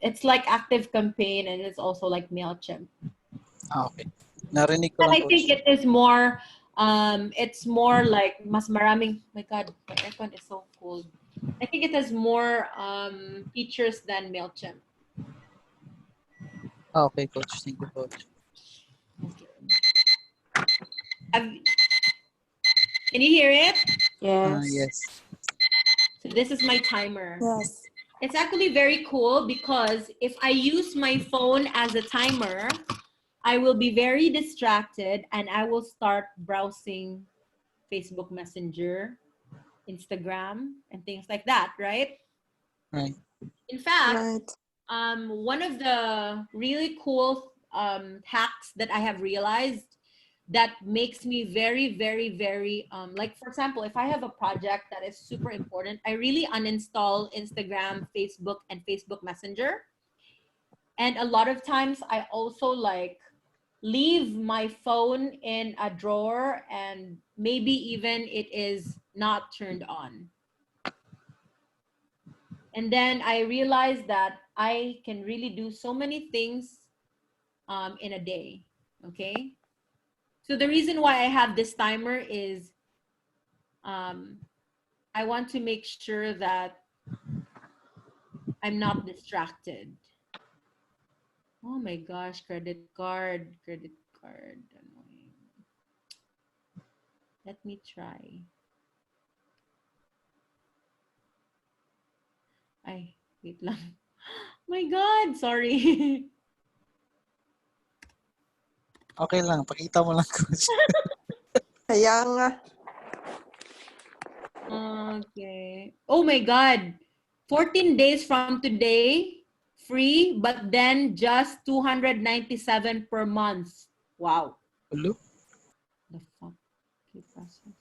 it's like Active Campaign and it's also like MailChimp. Okay. Narinig ko And lang, I think coach. it is more it's more like mas maraming, my god, my aircon is so cold. I think it has more features than MailChimp. Okay, coach. Thank you, coach. Can you hear it? Yes. Yes. So this is my timer. Yes. It's actually very cool because if I use my phone as a timer, I will be very distracted and I will start browsing Facebook Messenger, Instagram, and things like that, right? Right. In fact, Right. one of the really cool hacks that I have realized that makes me very, very, very, like for example, if I have a project that is super important, I really uninstall Instagram, Facebook, and Facebook Messenger. And a lot of times I also like leave my phone in a drawer and maybe even it is not turned on. And then I realized that I can really do so many things in a day, okay? So the reason why I have this timer is I want to make sure that I'm not distracted. Oh my gosh, credit card. Annoying. Let me try. Ay, wait lang. My God, sorry. Okay lang. Pakita mo lang, coach. Kaya nga. Okay. Oh my God. 14 days from today, free, but then just 297 per month. Wow. Hello? The fuck? Okay, process.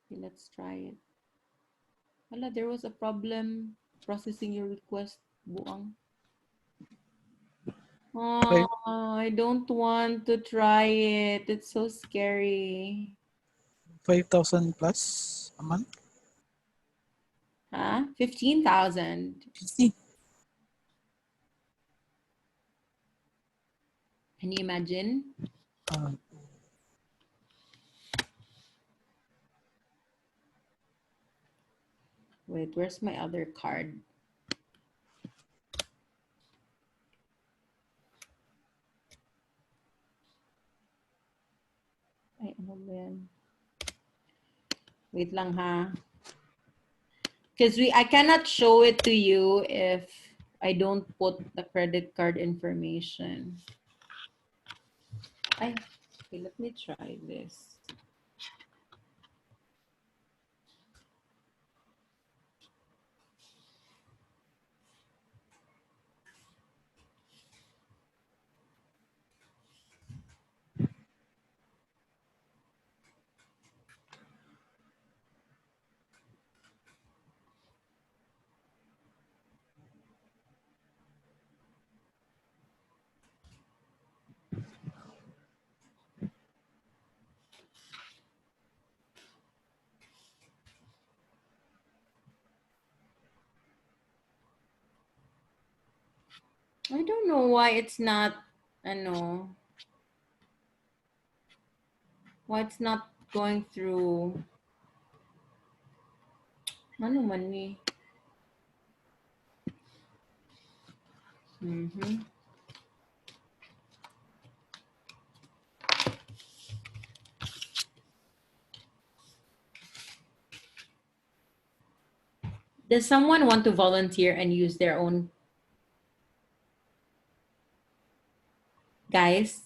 Okay, let's try it. Wala, there was a problem processing your request, buang. Oh, I don't want to try it. It's so scary. 5,000 plus a month. Huh? 15,000. 50. Can you imagine? Wait, where's my other card? Ay, ano ba yan? Wait lang ha. Because I cannot show it to you if I don't put the credit card information. Ay, okay, let me try this. I don't know why it's not, why it's not going through. Ano man ni? Does someone want to volunteer and use their own? Guys?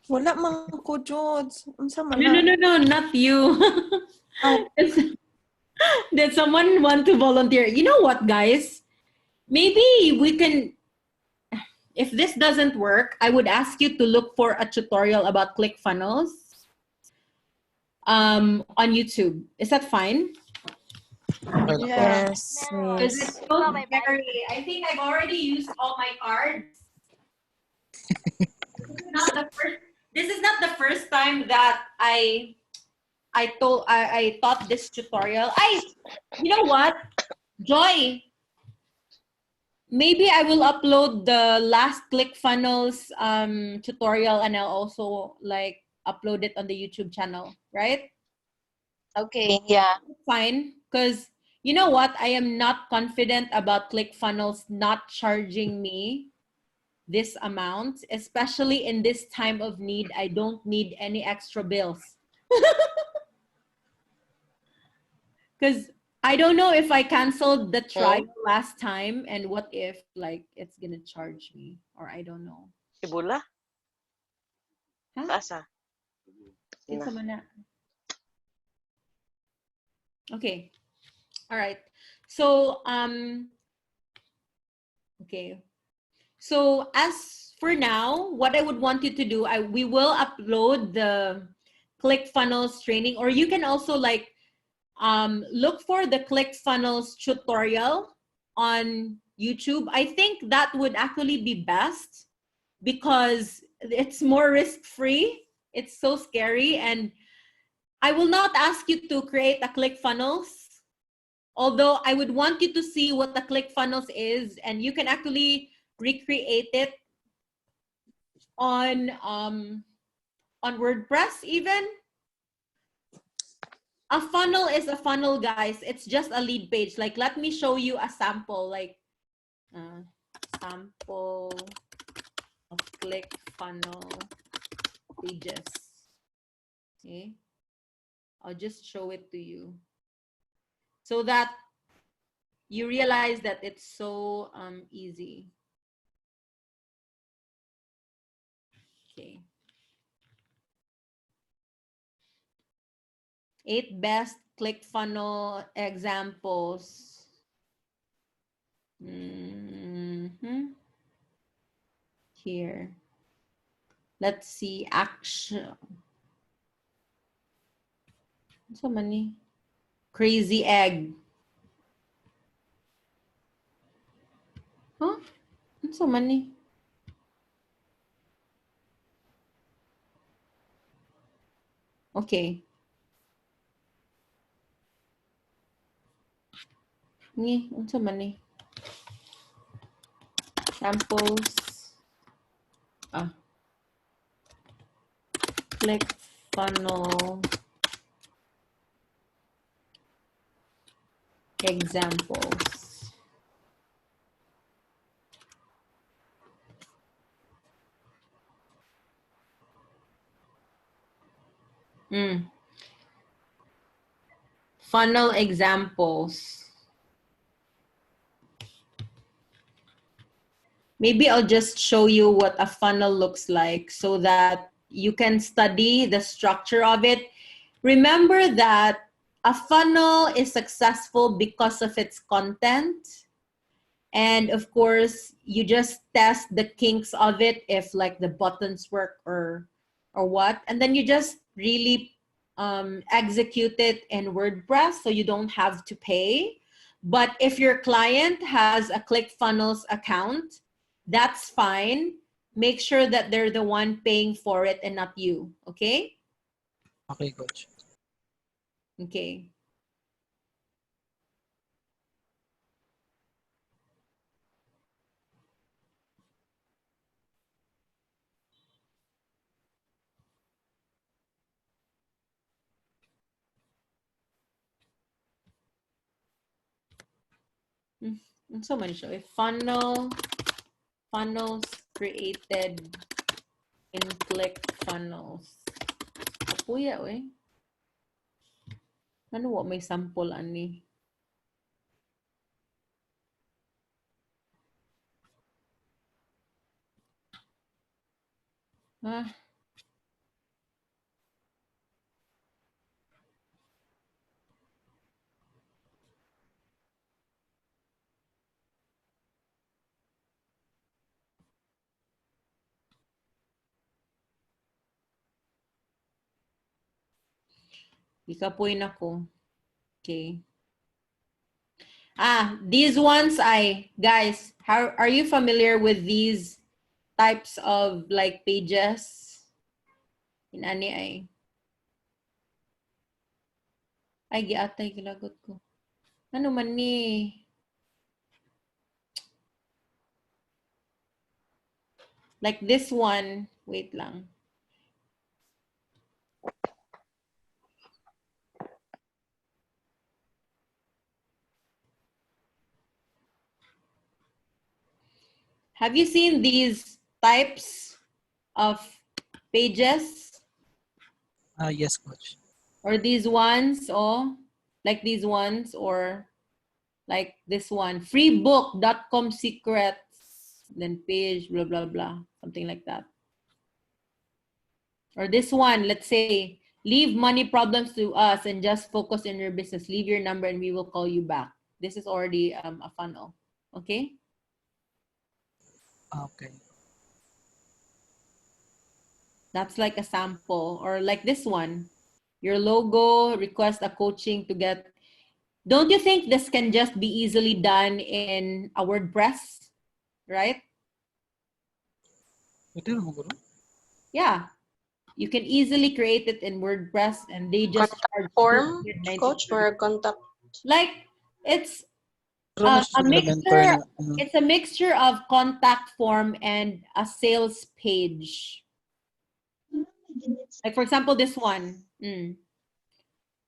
Wala man ko, Jods. Unsa man No, not you. Did someone want to volunteer? You know what, guys? Maybe we can, if this doesn't work, I would ask you to look for a tutorial about ClickFunnels on YouTube. Is that fine? Yes. Because it's so scary. I think I've already used all my cards. This is not the first time that I taught this tutorial. You know what? Joy, maybe I will upload the last ClickFunnels tutorial and I'll also like upload it on the YouTube channel, right? Okay, yeah. Fine, because you know what? I am not confident about ClickFunnels not charging me this amount, especially in this time of need. I don't need any extra bills. Because I don't know if I canceled the trial last time and what if like it's gonna charge me or I don't know. Ibula? Huh? Asa? It's a mana. Okay. All right. So okay. So as for now, what I would want you to do, we will upload the ClickFunnels training, or you can also like look for the ClickFunnels tutorial on YouTube. I think that would actually be best because it's more risk-free. It's so scary. And I will not ask you to create a ClickFunnels, although I would want you to see what the ClickFunnels is, and you can actually recreate it on WordPress even. A funnel is a funnel, guys. It's just a lead page. Like, let me show you a sample, like sample of ClickFunnel pages. Okay, I'll just show it to you so that you realize that it's so easy. Okay. 8 best ClickFunnel examples. Here. Let's see. Action. So many. Crazy egg. Huh? So many. Okay. Ni, unsa man ni? Samples. Click funnel examples. Funnel examples. Maybe I'll just show you what a funnel looks like so that you can study the structure of it. Remember that a funnel is successful because of its content. And of course, you just test the kinks of it, if like the buttons work or what. And then you just really execute it in WordPress so you don't have to pay. But if your client has a ClickFunnels account, that's fine. Make sure that they're the one paying for it and not you, okay? Okay, coach. Okay. So many show. Funnels created in ClickFunnels. Kuya, eh. Ano wa may sample ani? Ah. Ikapoy na ko. Okay. These ones guys, how are you familiar with these types of like pages? In ani ay giatay gilagot ko. Ano man ni? Like this one, wait lang. Have you seen these types of pages? Yes, coach. Or these ones, like these ones, or like this one, freebook.com secrets, then page, blah, blah, blah, something like that. Or this one, let's say, leave money problems to us and just focus in your business. Leave your number and we will call you back. This is already a funnel, okay? Okay. That's like a sample. Or like this one, your logo, request a coaching to get. Don't you think this can just be easily done in a WordPress, right? Yeah, you can easily create it in WordPress and they just charge Form, coach, $295. or a contact. Like it's Pero a Elementor mixture. na, It's a mixture of contact form and a sales page. Like for example, this one.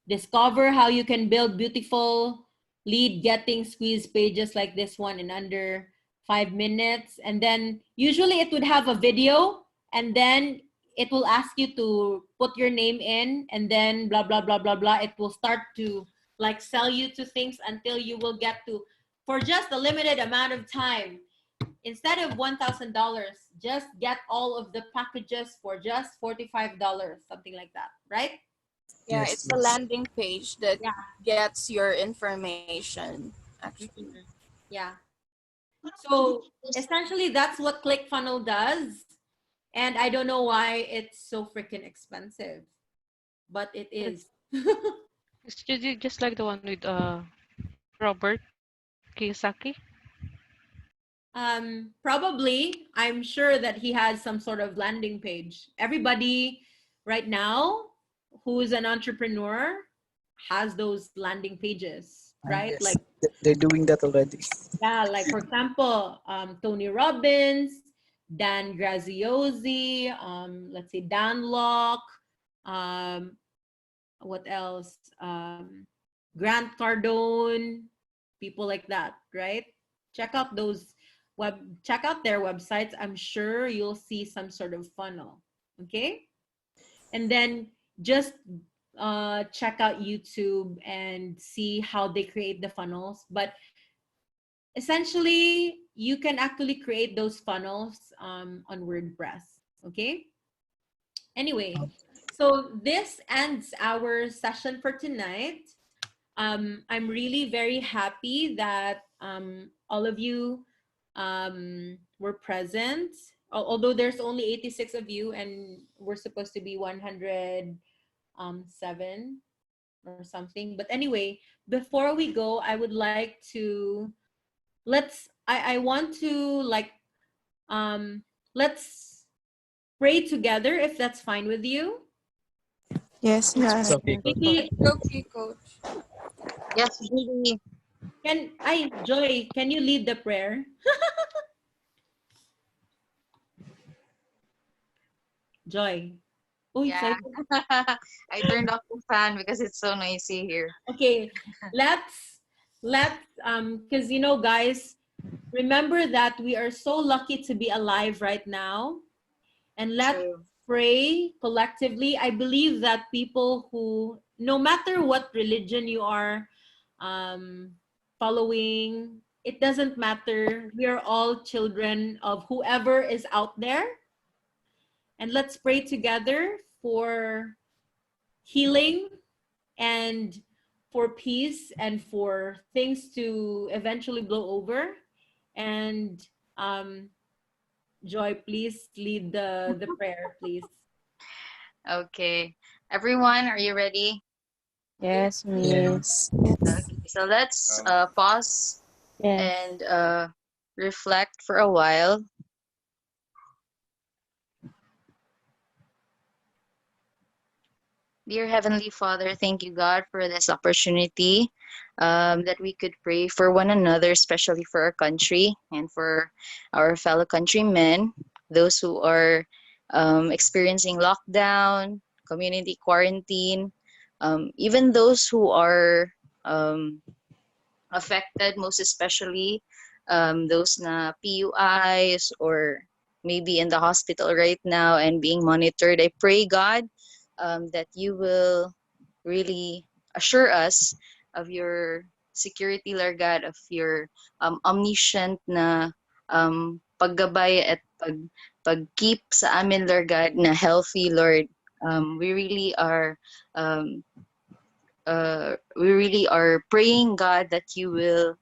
Discover how you can build beautiful lead getting squeeze pages like this one in under 5 minutes. And then usually it would have a video and then it will ask you to put your name in and then blah, blah, blah, blah, blah. It will start to like sell you to things until you will get to, for just a limited amount of time, instead of $1,000, just get all of the packages for just $45, something like that, right? Yeah, Yes, it's a yes. landing page that gets your information, actually. Yeah. So essentially that's what ClickFunnels does. And I don't know why it's so freaking expensive, but it is. It's just like the one with Robert Kiyosaki. Probably, I'm sure that he has some sort of landing page. Everybody right now who's an entrepreneur has those landing pages, right? Yes, Like, they're doing that already. yeah, like for example, Tony Robbins, Dan Graziosi, let's say Dan Locke, um, what else? Grant Cardone, people like that, right? Check out check out their websites. I'm sure you'll see some sort of funnel. Okay. And then just check out YouTube and see how they create the funnels. But essentially, you can actually create those funnels on WordPress. Okay. Anyway, so this ends our session for tonight. I'm really very happy that all of you were present. Although there's only 86 of you and we're supposed to be 107 or something. But anyway, before we go, I would like to I want to let's pray together if that's fine with you. Yes, It's yes. okay, Coach. Vicky, Okay, coach. Yes, really. Joy, can you lead the prayer? Joy. Oh, Yeah. sorry. I turned off the fan because it's so noisy here. Okay, let's because you know, guys, remember that we are so lucky to be alive right now, and let's True. pray collectively. I believe that people who, no matter what religion you are following, it doesn't matter. We are all children of whoever is out there, and let's pray together for healing and for peace and for things to eventually blow over. And Joy, please lead the prayer, please. Okay. Everyone, are you ready? Yes, Yes. miss. Okay. So let's pause Yes. and reflect for a while. Dear Heavenly Father, thank you, God, for this opportunity that we could pray for one another, especially for our country and for our fellow countrymen, those who are experiencing lockdown, community quarantine, even those who are affected, most especially those na PUIs or maybe in the hospital right now and being monitored. I pray, God, that you will really assure us of your security, Lord God, of your omniscient na paggabay at pag-keep sa amin, Lord God, na healthy, Lord. Um, we really are praying, God, that you will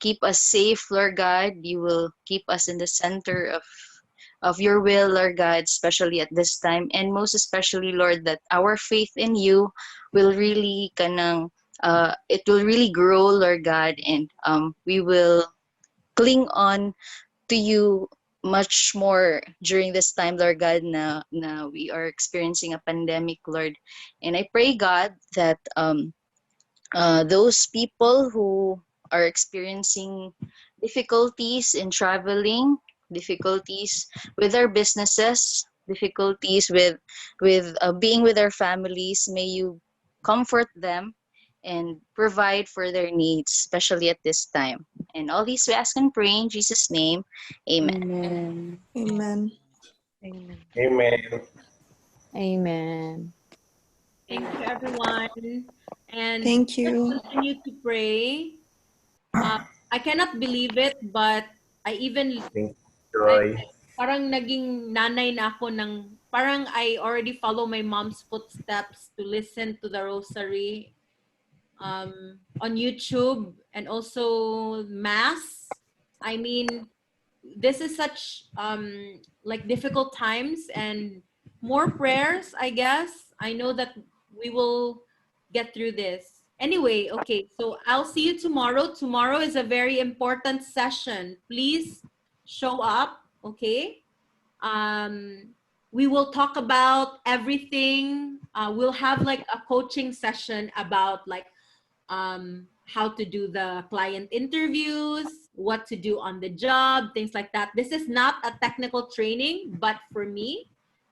keep us safe, Lord God. You will keep us in the center of your will, Lord God, especially at this time. And most especially, Lord, that our faith in you will really it will really grow, Lord God, and we will cling on to you much more during this time, Lord God, na we are experiencing a pandemic, Lord. And I pray, God, that those people who are experiencing difficulties in traveling, difficulties with their businesses, difficulties with being with their families, may you comfort them and provide for their needs, especially at this time. And all these we ask and pray in Jesus' name. Amen. Amen. Amen. Amen. Amen. Amen. Thank you, everyone. And Thank let's you. continue to pray. I cannot believe it, but I even Thank you, I, Joy. parang naging nanay na ako ng, parang I already follow my mom's footsteps to listen to the rosary on YouTube and also mass. I mean, this is such like difficult times and more prayers, I guess. I know that we will get through this. Anyway, okay, so I'll see you tomorrow. Tomorrow is a very important session. Please show up, okay? Um, We will talk about everything. We'll have like a coaching session about like how to do the client interviews, what to do on the job, things like that. This is not a technical training, but for me,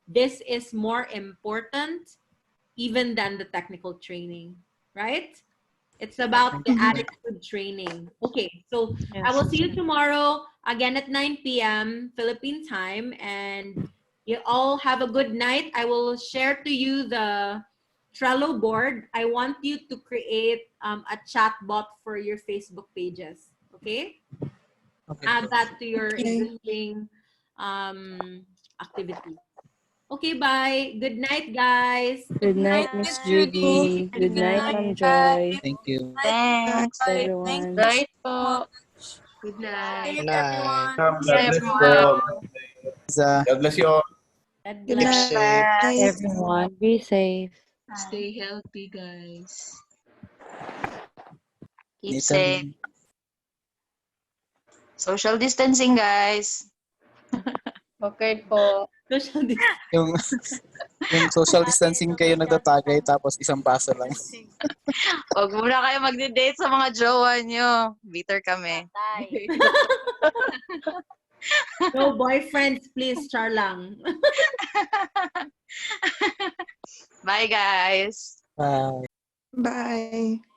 this is more important even than the technical training, right? It's about the attitude training. Okay, so I will see you tomorrow again at 9 p.m. Philippine time, and you all have a good night. I will share to you the Trello board. I want you to create a chatbot for your Facebook pages. Okay? Add that to your existing activity. Okay, bye. Good night, guys. Good night, Miss Judy. Good night, Ma'am Joy. Thank you. Thanks. Everyone. Right po. Good night. Good everyone. God Bye, bless you everyone. all. God bless you all. God Good bless. night. Everyone, be safe. Stay healthy, guys. Keep Dito safe. rin. Social distancing, guys. Okay po. Social distancing. Yung social distancing kayo nagtatagay tapos isang baso lang. Huwag muna kayo magde-date sa mga jowa nyo. Bitter kami. No boyfriends, please, char lang. Bye, guys. Bye. Bye.